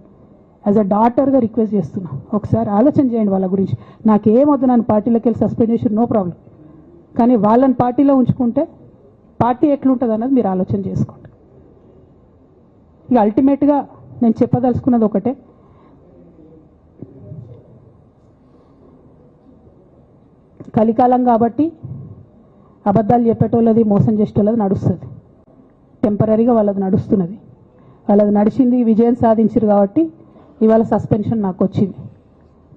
యాజ్ అ డాటర్గా రిక్వెస్ట్ చేస్తున్నా, ఒకసారి ఆలోచన చేయండి వాళ్ళ గురించి. నాకేమొద్దు, నన్ను పార్టీలోకి వెళ్ళి సస్పెండ్ చేసి నో ప్రాబ్లం, కానీ వాళ్ళని పార్టీలో ఉంచుకుంటే పార్టీ ఎట్లుంటుంది అన్నది మీరు ఆలోచన చేసుకోండి. ఇక అల్టిమేట్గా నేను చెప్పదలుచుకున్నది ఒకటే, కలికాలం కాబట్టి అబద్ధాలు చెప్పేటోళ్ళది మోసం చేసేటోళ్ళది నడుస్తుంది, టెంపరీగా వాళ్ళది నడుస్తున్నది. వాళ్ళది నడిచింది, విజయం సాధించారు కాబట్టి ఇవాళ సస్పెన్షన్ నాకు వచ్చింది.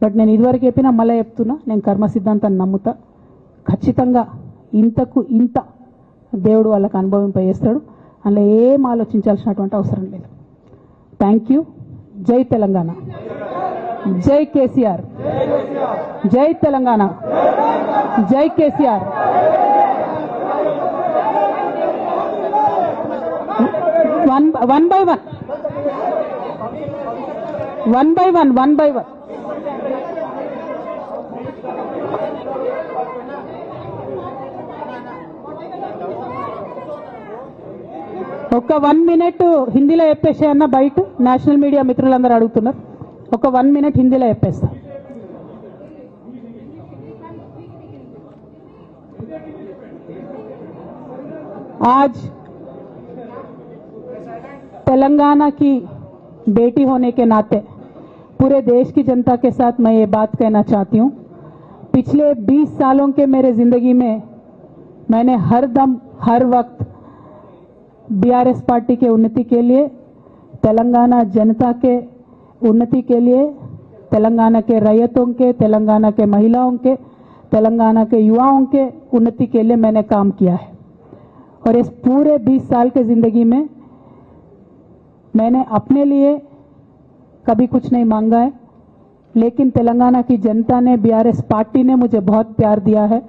బట్ నేను ఇదివరకు చెప్పినా మళ్ళీ చెప్తున్నా, నేను కర్మ సిద్ధాంతాన్ని నమ్ముతా. ఖచ్చితంగా ఇంతకు ఇంత దేవుడు వాళ్ళకు అనుభవింపజేస్తాడు, అందులో ఏం ఆలోచించాల్సినటువంటి అవసరం లేదు. Thank you. జై తెలంగాణ, జై కేసీఆర్, జై తెలంగాణ, జై కేసీఆర్. One by one. ఒక 1 minute హిందీలో చెప్పేసే అన్న, బయట నేషనల్ మీడియా మిత్రులందరూ అడుగుతున్నారు, ఒక 1 minute హిందీలో చెప్పేస్తా. आज तेलंगाना की बेटी होने के नाते पूरे देश की जनता के साथ मैं ये बात कहना चाहती हूँ, पिछले 20 सालों के मेरे जिंदगी में मैंने हर दम हर वक्त बीआरएस पार्टी के उन्नति के लिए, तेलंगाना जनता के उन्नति के लिए, तेलंगाना के रैयतों के, तेलंगाना के महिलाओं के, तेलंगाना के युवाओं के उन्नति के लिए मैंने काम किया है. और इस पूरे 20 साल के जिंदगी में मैंने अपने लिए कभी कुछ नहीं मांगा है, लेकिन तेलंगाना की जनता ने, बीआरएस पार्टी ने मुझे बहुत प्यार दिया है.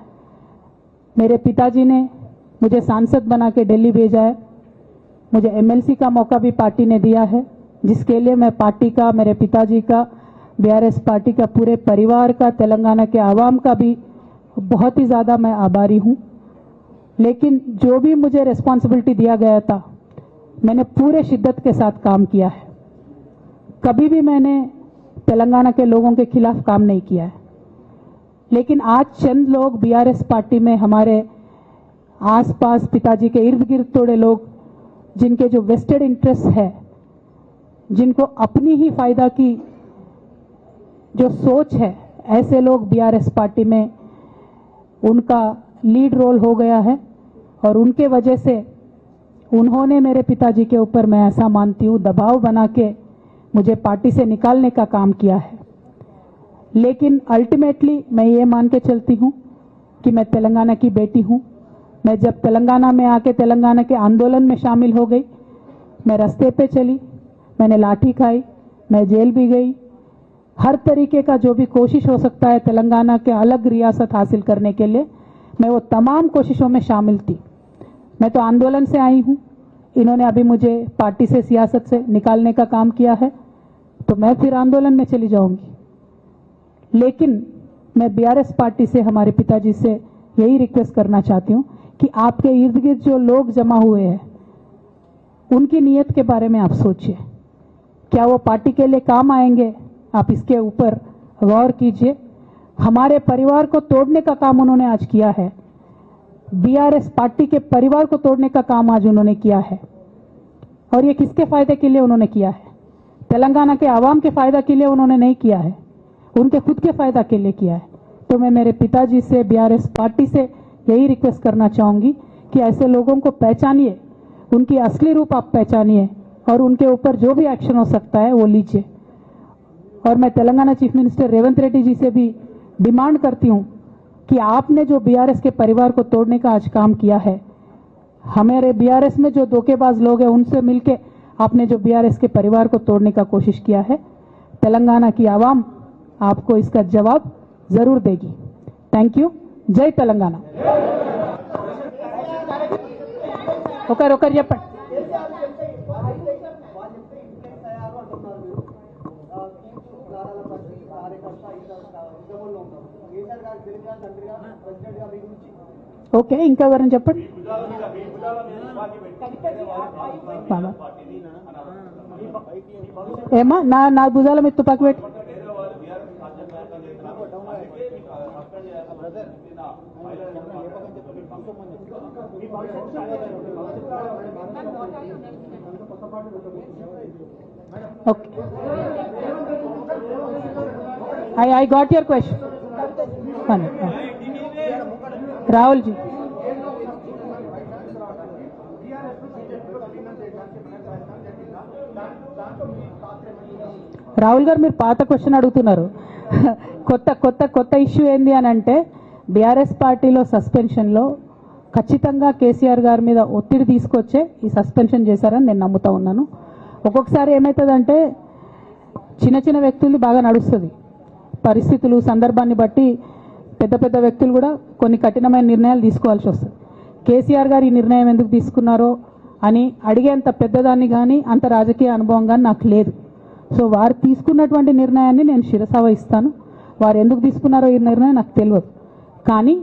मेरे पिताजी ने मुझे सांसद बना के दिल्ली भेजा है, मुझे एमएलसी का मौका भी पार्टी ने दिया है, जिसके लिए मैं पार्टी का, मेरे पिताजी का, बीआरएस पार्टी का, पूरे परिवार का, तेलंगाना के आवाम का भी बहुत ही ज़्यादा मैं आभारी हूँ. लेकिन जो भी मुझे रिस्पॉन्सिबिलिटी दिया गया था मैंने पूरे शिद्दत के साथ काम किया है. कभी भी मैंने तेलंगाना के लोगों के खिलाफ काम नहीं किया है. लेकिन आज चंद लोग बीआरएस पार्टी में, हमारे आसपास पिताजी के इर्द गिर्द थोड़े लोग, जिनके जो वेस्टेड इंटरेस्ट है, जिनको अपनी ही फायदा की जो सोच है, ऐसे लोग बीआरएस पार्टी में उनका लीड रोल हो गया है. और उनके वजह से उन्होंने मेरे पिताजी के ऊपर, मैं ऐसा मानती हूँ, दबाव बना के मुझे पार्टी से निकालने का काम किया है. लेकिन अल्टीमेटली मैं ये मान के चलती हूँ कि मैं तेलंगाना की बेटी हूँ. मैं जब तेलंगाना में आके तेलंगाना के आंदोलन में शामिल हो गई, मैं रास्ते पे चली, मैंने लाठी खाई, मैं जेल भी गई. हर तरीके का जो भी कोशिश हो सकता है तेलंगाना के अलग रियासत हासिल करने के लिए, मैं वो तमाम कोशिशों में शामिल थी. मैं तो आंदोलन से आई हूँ, इन्होंने अभी मुझे पार्टी से, सियासत से निकालने का काम किया है, तो मैं फिर आंदोलन में चली जाऊंगी. लेकिन मैं बीआरएस पार्टी से, हमारे पिताजी से यही रिक्वेस्ट करना चाहती हूँ कि आपके इर्द गिर्द जो लोग जमा हुए हैं, उनकी नीयत के बारे में आप सोचिए. क्या वो पार्टी के लिए काम आएंगे? आप इसके ऊपर गौर कीजिए. हमारे परिवार को तोड़ने का काम उन्होंने आज किया है, बीआरएस पार्टी के परिवार को तोड़ने का काम आज उन्होंने किया है. और ये किसके फायदे के लिए उन्होंने किया है? तेलंगाना के आवाम के फायदा के लिए उन्होंने नहीं किया है, उनके खुद के फायदा के लिए किया है। तो मैं मेरे पिताजी से, बीआरएस पार्टी से यही रिक्वेस्ट करना चाहूंगी कि ऐसे लोगों को पहचानिए, उनकी असली रूप आप पहचानिए और उनके ऊपर जो भी एक्शन हो सकता है वो लीजिए। और मैं तेलंगाना चीफ मिनिस्टर रेवंत रेड्डी जी से भी डिमांड करती हूं कि आपने जो बीआरएस के परिवार को तोड़ने का आज काम किया है, हमारे बीआरएस में जो धोखेबाज लोग हैं उनसे मिलके आपने जो बीआरएस के परिवार को तोड़ने का कोशिश किया है, तेलंगाना की आवाम आपको इसका जवाब जरूर देगी। Thank you. जय तेलंगाना। ఒకరు చెప్పండి. ఓకే, ఇంకా ఎవరైనా చెప్పండి. ఏమా నా భుజాల మీద తుపాకి పెట్టి Okay. I got your question. Rahul ji. Rahul గారు మీరు పాత క్వశ్చన్ అడుగుతున్నారు. కొత్త ఇష్యూ ఏంది అని అంటే బీఆర్ఎస్ పార్టీలో సస్పెన్షన్లో ఖచ్చితంగా కేసీఆర్ గారి మీద ఒత్తిడి తీసుకొచ్చే ఈ సస్పెన్షన్ చేశారని నేను నమ్ముతా ఉన్నాను. ఒక్కొక్కసారి ఏమవుతుందంటే చిన్న వ్యక్తులు బాగా నడుస్తుంది, పరిస్థితులు సందర్భాన్ని బట్టి పెద్ద వ్యక్తులు కూడా కొన్ని కఠినమైన నిర్ణయాలు తీసుకోవాల్సి వస్తుంది. కేసీఆర్ గారు ఈ నిర్ణయం ఎందుకు తీసుకున్నారో అని అడిగేంత పెద్దదాన్ని కానీ అంత రాజకీయ అనుభవం కానీ నాకు లేదు. సో వారు తీసుకున్నటువంటి నిర్ణయాన్ని నేను శిరసా వహిస్తాను. వారు ఎందుకు తీసుకున్నారో ఈ నిర్ణయం నాకు తెలియదు. కానీ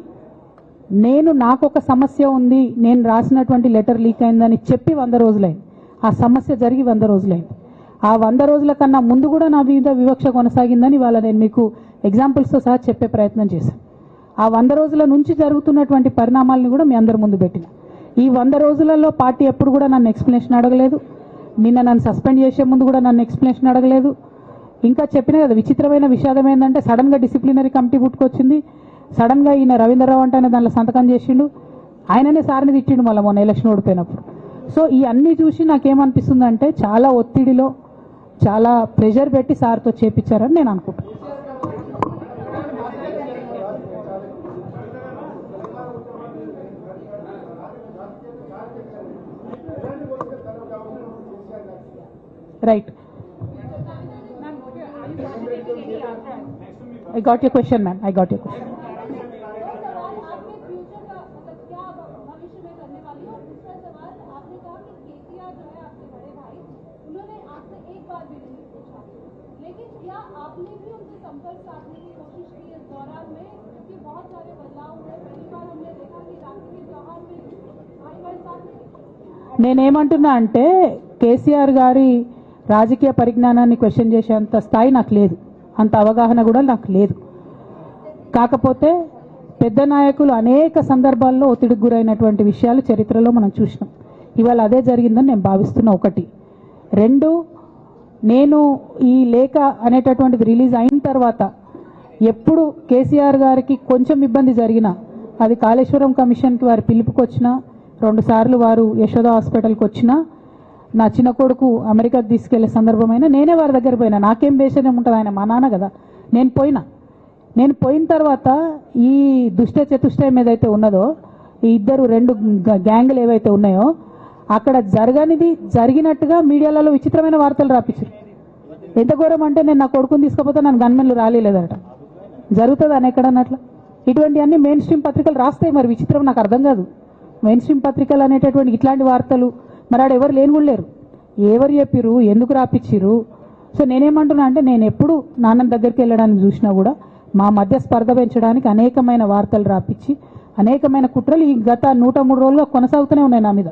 నాకు ఒక సమస్య ఉంది, నేను రాసినటువంటి లెటర్ లీక్ అయిందని చెప్పి 100 రోజులైంది. ఆ సమస్య జరిగి 100 రోజులైంది. ఆ 100 రోజుల కన్నా ముందు కూడా నా మీద వివక్ష కొనసాగిందని వాళ్ళ నేను మీకు ఎగ్జాంపుల్స్తో సహా చెప్పే ప్రయత్నం చేశాను. ఆ 100 రోజుల నుంచి జరుగుతున్నటువంటి పరిణామాలను కూడా మీ అందరి ముందు పెట్టిన. ఈ 100 రోజులలో పార్టీ ఎప్పుడు కూడా నన్ను ఎక్స్ప్లెనేషన్ అడగలేదు. నిన్న నన్ను సస్పెండ్ చేసే ముందు కూడా నన్ను ఎక్స్ప్లెనేషన్ అడగలేదు. ఇంకా చెప్పిన కదా, విచిత్రమైన విషాదం ఏంటంటే సడన్గా డిసిప్లినరీ కమిటీ పుట్టుకొచ్చింది. సడన్గా ఈయన రవీంద్రరావు అంటే దాంట్లో సంతకం చేసిండు. ఆయననే సార్ని తిట్టిండు మళ్ళీ మొన్న ఎలక్షన్ ఓడిపోయినప్పుడు. సో ఈ అన్నీ చూసి నాకేమనిపిస్తుందంటే చాలా ఒత్తిడిలో చాలా ప్రెషర్ పెట్టి సార్తో చేపించారని నేను అనుకుంటున్నాను. Right. I got your question, ma'am. I got your question. నేనేమంటున్నా అంటే కేసీఆర్ గారి రాజకీయ పరిజ్ఞానాన్ని క్వశ్చన్ చేసేంత స్థాయి నాకు లేదు, అంత అవగాహన కూడా నాకు లేదు. కాకపోతే పెద్ద నాయకులు అనేక సందర్భాల్లో ఒత్తిడికి గురైనటువంటి విషయాలు చరిత్రలో మనం చూసినాం. ఇవాళ అదే జరిగిందని నేను భావిస్తున్నా. 1. 2, నేను ఈ లేఖ అనేటటువంటిది రిలీజ్ అయిన తర్వాత ఎప్పుడు కేసీఆర్ గారికి కొంచెం ఇబ్బంది జరిగినా, అది కాళేశ్వరం కమిషన్కి వారు పిలుపుకొచ్చినా, 2 సార్లు వారు యశోద హాస్పిటల్కి వచ్చినా, నా చిన్న కొడుకు అమెరికాకి తీసుకెళ్లే సందర్భమైనా నేనే వారి దగ్గర పోయినా. నాకేం బేషనే ఉంటుంది, ఆయన మా నాన్న కదా. నేను పోయిన తర్వాత ఈ దుష్ట చతుష్టయం ఏదైతే ఉన్నదో, ఈ 2 గ్యాంగులు ఏవైతే ఉన్నాయో అక్కడ జరగనిది జరిగినట్టుగా మీడియాలలో విచిత్రమైన వార్తలు రాపించారు. ఎంత ఘోరం అంటే నేను నా కొడుకుని తీసుకపోతే నన్ను గన్మెన్లు రాలేదట. జరుగుతుంది అని ఎక్కడన్నట్ల ఇటువంటివన్నీ మెయిన్ స్ట్రీమ్ పత్రికలు రాస్తాయి. మరి విచిత్రం నాకు అర్థం కాదు. మెయిన్ స్ట్రీమ్ పత్రికలు అనేటటువంటి ఇట్లాంటి వార్తలు మరి ఆడ ఎవరు లేని కూడా లేరు. ఎవరు చెప్పిరు, ఎందుకు రాపిచ్చిరు? సో నేనేమంటున్నా అంటే నేను ఎప్పుడు నాన్న దగ్గరికి వెళ్ళడానికి చూసినా కూడా మా మధ్య స్పర్ధ పెంచడానికి అనేకమైన వార్తలు రాపిచ్చి అనేకమైన కుట్రలు ఈ గత 103 రోజులుగా కొనసాగుతూనే ఉన్నాయి నా మీద.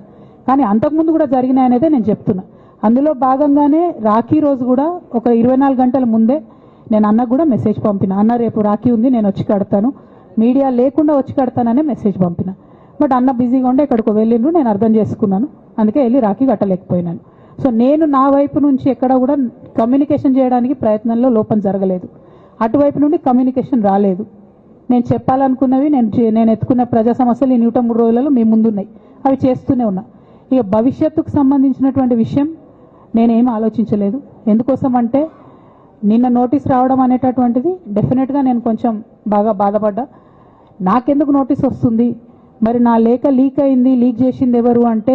కానీ అంతకుముందు కూడా జరిగినాయనేదే నేను చెప్తున్నా. అందులో భాగంగానే రాఖీ రోజు కూడా ఒక 24 గంటల ముందే నేను అన్నకు కూడా మెసేజ్ పంపిన. అన్న రేపు రాఖీ ఉంది, నేను వచ్చి కడతాను, మీడియా లేకుండా వచ్చి కడతాననే మెసేజ్ పంపిన. బట్ అన్న బిజీగా ఉండే ఎక్కడికో వెళ్ళిండ్రు, నేను అర్థం చేసుకున్నాను. అందుకే వెళ్ళి రాఖీ కట్టలేకపోయినాను. సో నేను నా వైపు నుంచి ఎక్కడ కూడా కమ్యూనికేషన్ చేయడానికి ప్రయత్నంలో లోపం జరగలేదు, అటువైపు నుండి కమ్యూనికేషన్ రాలేదు. నేను చెప్పాలనుకున్నవి నేను ఎత్తుకున్న ప్రజా సమస్యలు ఈ 103 రోజులలో మీ ముందున్నాయి, అవి చేస్తూనే ఉన్నా. ఇక భవిష్యత్తుకు సంబంధించినటువంటి విషయం నేనేం ఆలోచించలేదు. ఎందుకోసం అంటే నిన్న నోటీస్ రావడం అనేటటువంటిది డెఫినెట్గా నేను కొంచెం బాగా బాధపడ్డా. నాకెందుకు నోటీస్ వస్తుంది, మరి నా లేఖ లీక్ అయింది, లీక్ చేసింది ఎవరు అంటే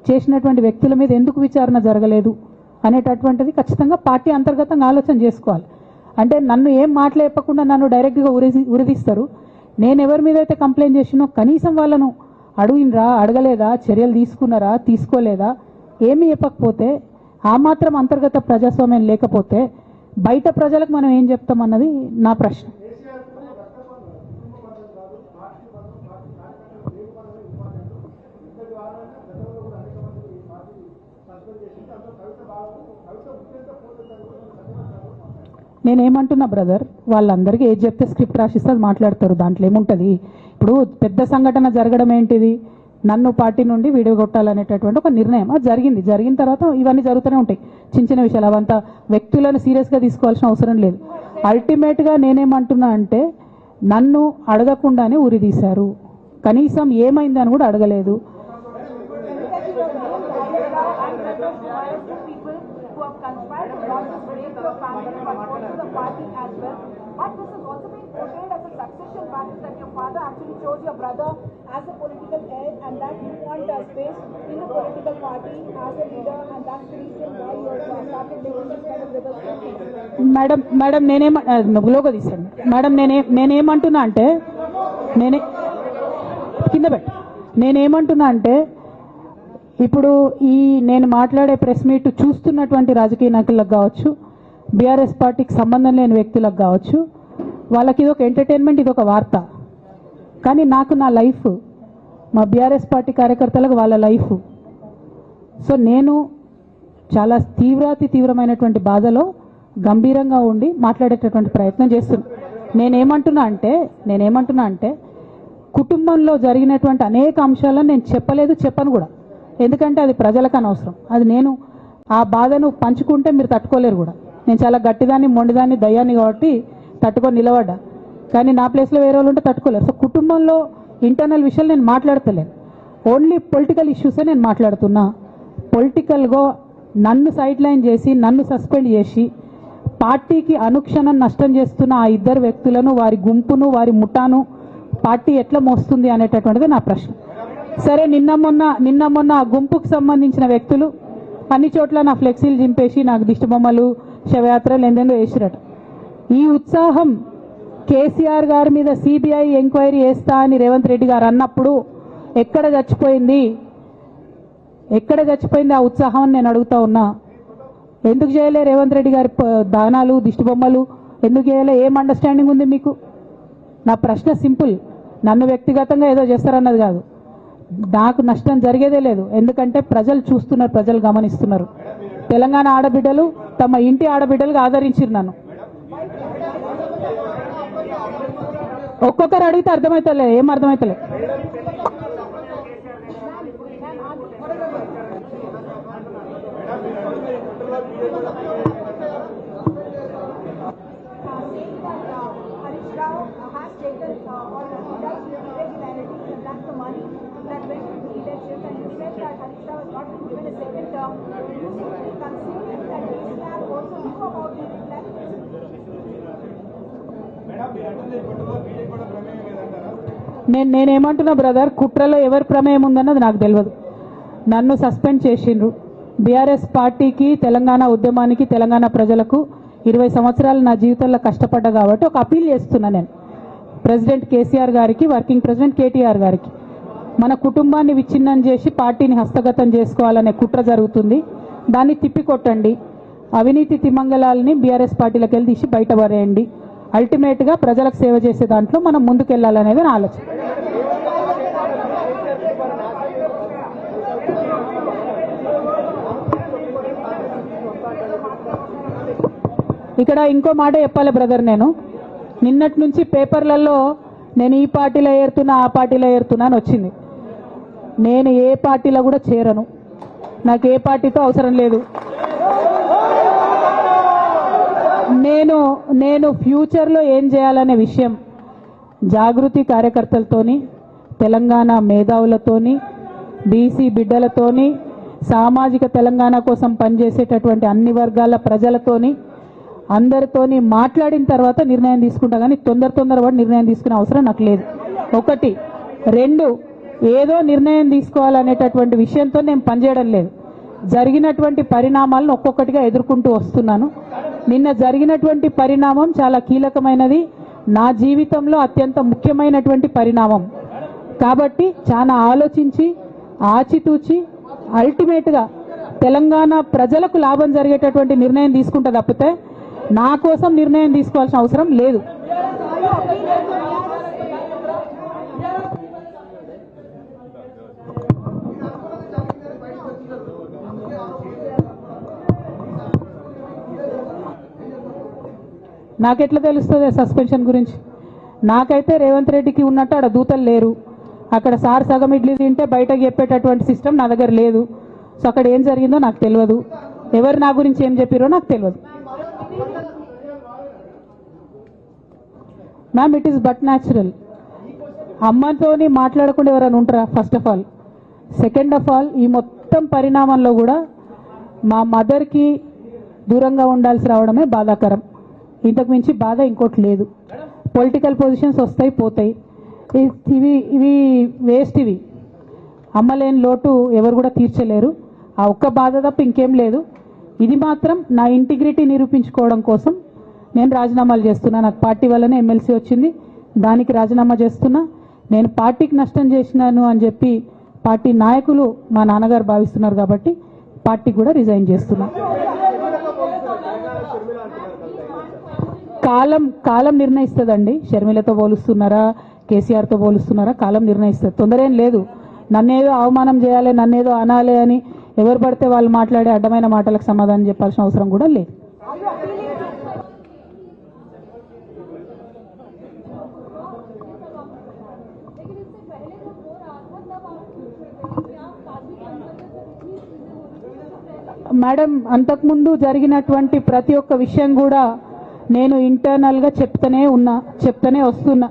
చేసినటువంటి వ్యక్తుల మీద ఎందుకు విచారణ జరగలేదు అనేటటువంటిది ఖచ్చితంగా పార్టీ అంతర్గతంగా ఆలోచన చేసుకోవాలి. అంటే నన్ను ఏం మాట్లాడకుండా నన్ను డైరెక్ట్గా ఉరిదీస్తారు. నేను ఎవరి మీద అయితే కంప్లైంట్ చేసినో కనీసం వాళ్ళను అడిగినరా, అడగలేదా, చర్యలు తీసుకున్నారా, తీసుకోలేదా, ఏమీ చెప్పకపోతే, ఆ మాత్రం అంతర్గత ప్రజాస్వామ్యం లేకపోతే బయట ప్రజలకు మనం ఏం చెప్తామన్నది నా ప్రశ్న. నేనేమంటున్నా బ్రదర్, వాళ్ళందరికీ ఏది చెప్తే స్క్రిప్ట్ రాసిస్తే అది మాట్లాడతారు, దాంట్లో ఏముంటుంది. ఇప్పుడు పెద్ద సంఘటన జరగడం ఏంటిది, నన్ను పార్టీ నుండి విడగొట్టాలనేటటువంటి ఒక నిర్ణయం అది జరిగింది. జరిగిన తర్వాత ఇవన్నీ జరుగుతూనే ఉంటాయి, చిన్న చిన్న విషయాలు. అవంతా వ్యక్తులను సీరియస్గా తీసుకోవాల్సిన అవసరం లేదు. అల్టిమేట్గా నేనేమంటున్నా అంటే నన్ను అడగకుండానే ఉరి తీశారు, కనీసం ఏమైందని కూడా అడగలేదు. But this has also been portrayed as a succession battle that your father actually chose your brother as a political heir and that you want space in the political party as a leader, and that's the reason why you have started making this kind of reverse. Madam నువ్వులోకి తీసాను madam. నేనేమంటున్నా అంటే నేనేమంటున్నా అంటే ఇప్పుడు ఈ నేను మాట్లాడే ప్రెస్ మీట్ చూస్తున్నటువంటి రాజకీయ నాయకులకు కావచ్చు, బీఆర్ఎస్ పార్టీకి సంబంధం లేని వ్యక్తులకు కావచ్చు, వాళ్ళకి ఇది ఒక ఎంటర్టైన్మెంట్, ఇది ఒక వార్త. కానీ నాకు నా లైఫ్, మా బీఆర్ఎస్ పార్టీ కార్యకర్తలకు వాళ్ళ లైఫ్. సో నేను చాలా తీవ్రమైనటువంటి బాధలో గంభీరంగా ఉండి మాట్లాడేటటువంటి ప్రయత్నం చేస్తున్నాను. నేనేమంటున్నా అంటే కుటుంబంలో జరిగినటువంటి అనేక అంశాలను నేను చెప్పను కూడా, ఎందుకంటే అది ప్రజలకు అనవసరం. అది నేను ఆ బాధను పంచుకుంటే మీరు తట్టుకోలేరు కూడా. నేను చాలా గట్టిదాన్ని, మొండిదాన్ని, దయ్యాన్ని కాబట్టి తట్టుకొని నిలబడ్డా. కానీ నా ప్లేస్లో వేరే వాళ్ళు ఉంటే తట్టుకోలేరు. సో కుటుంబంలో ఇంటర్నల్ విషయాలు నేను మాట్లాడతలేను, ఓన్లీ పొలిటికల్ ఇష్యూసే నేను మాట్లాడుతున్నా. పొలిటికల్గా నన్ను సైడ్ లైన్ చేసి, నన్ను సస్పెండ్ చేసి, పార్టీకి అనుక్షణం నష్టం చేస్తున్న ఆ ఇద్దరు వ్యక్తులను, వారి గుంపును, వారి ముఠాను పార్టీ ఎట్లా మోస్తుంది అనేటటువంటిది నా ప్రశ్న. సరే, నిన్న మొన్న ఆ గుంపుకు సంబంధించిన వ్యక్తులు అన్ని చోట్ల నా ఫ్లెక్సీలు చింపేసి నాకు దిష్టిబొమ్మలు, శవయాత్రలు ఎందెందో వేసిరట. ఈ ఉత్సాహం కేసీఆర్ గారి మీద సిబిఐ ఎంక్వైరీ చేస్తా అని రేవంత్ రెడ్డి గారు అన్నప్పుడు ఎక్కడ చచ్చిపోయింది ఆ ఉత్సాహం అని నేను అడుగుతా ఉన్నా. ఎందుకు చేయలే రేవంత్ రెడ్డి గారి దానాలు, దిష్టిబొమ్మలు ఎందుకు చేయలే? ఏం అండర్స్టాండింగ్ ఉంది మీకు? నా ప్రశ్న సింపుల్. నన్ను వ్యక్తిగతంగా ఏదో చేస్తారన్నది కాదు, నాకు నష్టం జరిగేదే లేదు. ఎందుకంటే ప్రజలు చూస్తున్నారు, ప్రజలు గమనిస్తున్నారు. తెలంగాణ ఆడబిడ్డలు తమ ఇంటి ఆడబిడ్డలుగా ఆదరించారు నన్ను. ఒక్కొక్కరు అడిగితే అర్థమవుతలే, ఏం అర్థమవుతలే. నేనేమంటున్నా బ్రదర్, కుట్రలో ఎవరి ప్రమేయం ఉందన్నది నాకు తెలియదు. నన్ను సస్పెండ్ చేసిండ్రు. బీఆర్ఎస్ పార్టీకి, తెలంగాణ ఉద్యమానికి, తెలంగాణ ప్రజలకు 20 సంవత్సరాలు నా జీవితంలో కష్టపడ్డా కాబట్టి ఒక అపీల్ చేస్తున్నా నేను ప్రెసిడెంట్ కేసీఆర్ గారికి, వర్కింగ్ ప్రెసిడెంట్ కేటీఆర్ గారికి. మన కుటుంబాన్ని విచ్ఛిన్నం చేసి పార్టీని హస్తగతం చేసుకోవాలనే కుట్ర జరుగుతుంది, దాన్ని తిప్పికొట్టండి. అవినీతి తిమంగళాలని బీఆర్ఎస్ పార్టీలకు వెళ్ళి తీసి బయట పడేయండి. అల్టిమేట్గా ప్రజలకు సేవ చేసే దాంట్లో మనం ముందుకెళ్లాలనేది నా ఆలోచన. ఇక్కడ ఇంకో మాట చెప్పాలి బ్రదర్, నేను నిన్నటి నుంచి పేపర్లలో నేను ఈ పార్టీలో ఏరుతున్నా, ఆ పార్టీలో ఏరుతున్నా అని వచ్చింది. నేను ఏ పార్టీలో కూడా చేరను. నాకు ఏ పార్టీతో అవసరం లేదు. నేను ఫ్యూచర్లో ఏం చేయాలనే విషయం జాగృతి కార్యకర్తలతోని, తెలంగాణ మేధావులతోని, బీసీ బిడ్డలతోని, సామాజిక తెలంగాణ కోసం పనిచేసేటటువంటి అన్ని వర్గాల ప్రజలతోని అందరితోని మాట్లాడిన తర్వాత నిర్ణయం తీసుకుంటా. కానీ తొందరపడి నిర్ణయం తీసుకునే అవసరం నాకు లేదు. ఒకటి. రెండు, ఏదో నిర్ణయం తీసుకోవాలనేటటువంటి విషయంతో నేను పనిచేయడం లేదు. జరిగినటువంటి పరిణామాలను ఒక్కొక్కటిగా ఎదుర్కొంటూ వస్తున్నాను. నిన్న జరిగినటువంటి పరిణామం చాలా కీలకమైనది, నా జీవితంలో అత్యంత ముఖ్యమైనటువంటి పరిణామం. కాబట్టి చాలా ఆలోచించి ఆచితూచి అల్టిమేట్గా తెలంగాణ ప్రజలకు లాభం జరిగేటటువంటి నిర్ణయం తీసుకుంటా తప్పితే నా కోసం నిర్ణయం తీసుకోవాల్సిన అవసరం లేదు. నాకెట్లా తెలుస్తుంది సస్పెన్షన్ గురించి? నాకైతే రేవంత్ రెడ్డికి ఉన్నట్టు ఆడ దూతలు లేరు. అక్కడ సార్ సగం ఇడ్లీ తింటే బయటకు చెప్పేటటువంటి సిస్టమ్ నా దగ్గర లేదు. సో అక్కడ ఏం జరిగిందో నాకు తెలియదు, ఎవరు నా గురించి ఏం చెప్పారో నాకు తెలియదు. Ma'am, it is but natural. అమ్మతోని మాట్లాడకుండా ఎవరైనా ఉంటారా? First of all. Second of all, ఈ మొత్తం పరిణామంలో కూడా మా మదర్కి దూరంగా ఉండాల్సి రావడమే బాధాకరం. ఇంతకు మించి బాధ ఇంకోటి లేదు. పొలిటికల్ పొజిషన్స్ వస్తాయి పోతాయి, ఇవి వేస్ట్. ఇవి అమ్మలేని లోటు ఎవరు కూడా తీర్చలేరు. ఆ ఒక్క బాధ తప్ప ఇంకేం లేదు. ఇది మాత్రం నా ఇంటిగ్రిటీ నిరూపించుకోవడం కోసం నేను రాజీనామాలు చేస్తున్నా. నాకు పార్టీ వల్లనే ఎమ్మెల్సీ వచ్చింది, దానికి రాజీనామా చేస్తున్నా. నేను పార్టీకి నష్టం చేసినాను అని చెప్పి పార్టీ నాయకులు మా నాన్నగారు భావిస్తున్నారు కాబట్టి పార్టీకి కూడా రిజైన్ చేస్తున్నా. కాలం నిర్ణయిస్తుందండి. షర్మిలతో పోలుస్తున్నారా, కేసీఆర్తో పోలుస్తున్నారా? కాలం నిర్ణయిస్తుంది. తొందర ఏం లేదు. నన్నేదో అవమానం చేయాలి, నన్నేదో అనాలి అని ఎవరు పడితే వాళ్ళు మాట్లాడే అడ్డమైన మాటలకు సమాధానం చెప్పాల్సిన అవసరం కూడా లేదు. మేడం, అంతకుముందు జరిగినటువంటి ప్రతి ఒక్క విషయం కూడా నేను ఇంటర్నల్గా చెప్తూనే వస్తున్నా.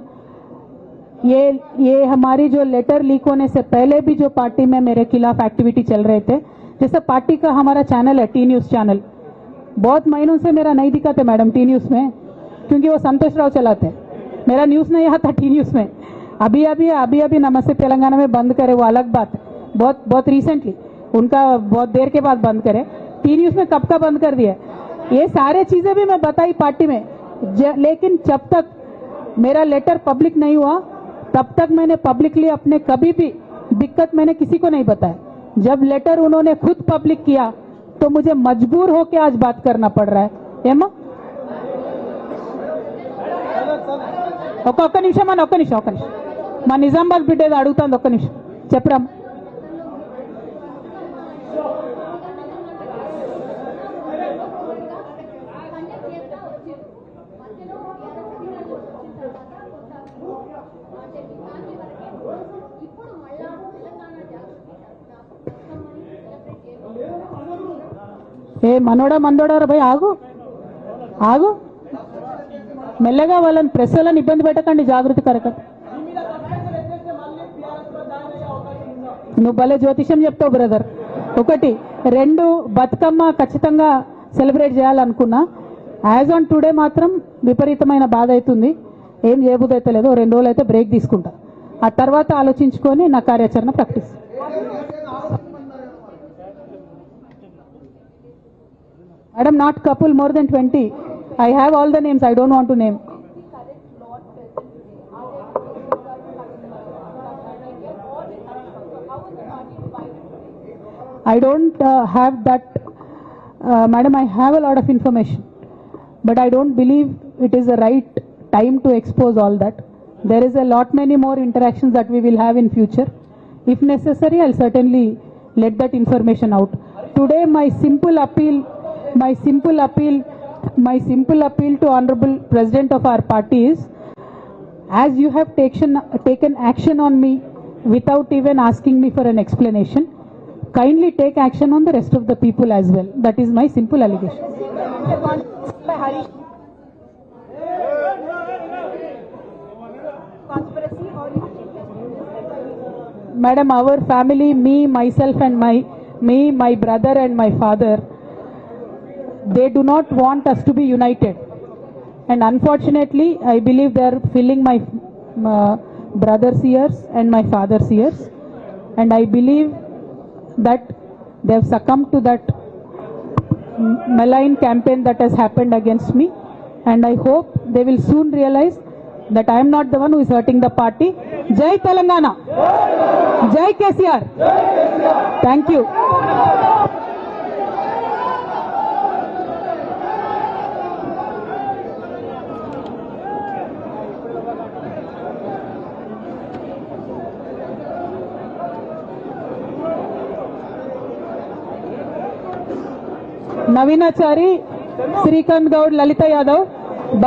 ये हमारी जो लेटर लीक होने से पहले भी जो पार्टी में मेरे खिलाफ एक्टिविटी चल रहे थे, जैसे पार्टी का हमारा चैनल है टी न्यूज़ चैनल, बहुत महीनों से मेरा नहीं दिखाते मैडम टी न्यूज़ में, क्योंकि वो संतोष राव चलाते. मेरा न्यूज़ नहीं आता टी न्यूज़ में. अभी नमस्ते तेलंगाना में बंद करे, वो अलग बात. बहुत रिसेंटली उनका बहुत देर के बाद बंद करे. टी न्यूज़ में कब का बंद कर दिया? ये सारे चीजें भी मैं बताई पार्टी में, लेकिन जब तक मेरा लेटर पब्लिक नहीं हुआ तब तक मैंने पब्लिकली अपने कभी भी दिक्कत मैंने किसी को नहीं बताया. जब लेटर उन्होंने खुद पब्लिक किया तो मुझे मजबूर होकर आज बात करना पड़ रहा है. ఏమా ఒక్క నిమిషం మా నిజామాబాద్ బిడ్డ ఏదో అడుగుతుంది. ఒక్క నిమిషం చెప్పరా. ఏ మనోడా మందోడా భయ్, ఆగు మెల్లగా. వాళ్ళని ప్రెస్ వాళ్ళని ఇబ్బంది పెట్టకండి. జాగృతి కార్యకర్త నువ్వు భలే జ్యోతిషం చెప్తావు బ్రదర్. ఒకటి. రెండు, బతుకమ్మ ఖచ్చితంగా సెలబ్రేట్ చేయాలనుకున్నా. యాజ్ ఆన్ టుడే మాత్రం విపరీతమైన బాధ అవుతుంది. ఏం చేయబుద్ధి అయితే లేదు. 2 రోజులు అయితే బ్రేక్ తీసుకుంటా. ఆ తర్వాత ఆలోచించుకొని నా కార్యాచరణ ప్రకటిస్తాను. Madam, not couple, more than 20. I have all the names. I don't want to name. I don't have that. Madam, I have a lot of information, but I don't believe it is the right time to expose all that. There is a lot many more interactions that we will have in future. If necessary, I'll certainly let that information out. Today, my simple appeal to Honorable President of our party is, as you have taken action on me without even asking me for an explanation, kindly take action on the rest of the people as well. That is my simple allegation. By Harish. Conspiracy or you Madam, our family, me, myself and my brother and my father, they do not want us to be united. And unfortunately, I believe they are filling my brother's ears and my father's ears. And I believe that they have succumbed to that malign campaign that has happened against me. And I hope they will soon realize that I am not the one who is hurting the party. Jai Telangana! Jai KCR! Thank you. Navinachari, Srikant Gaud, Lalita Yadav,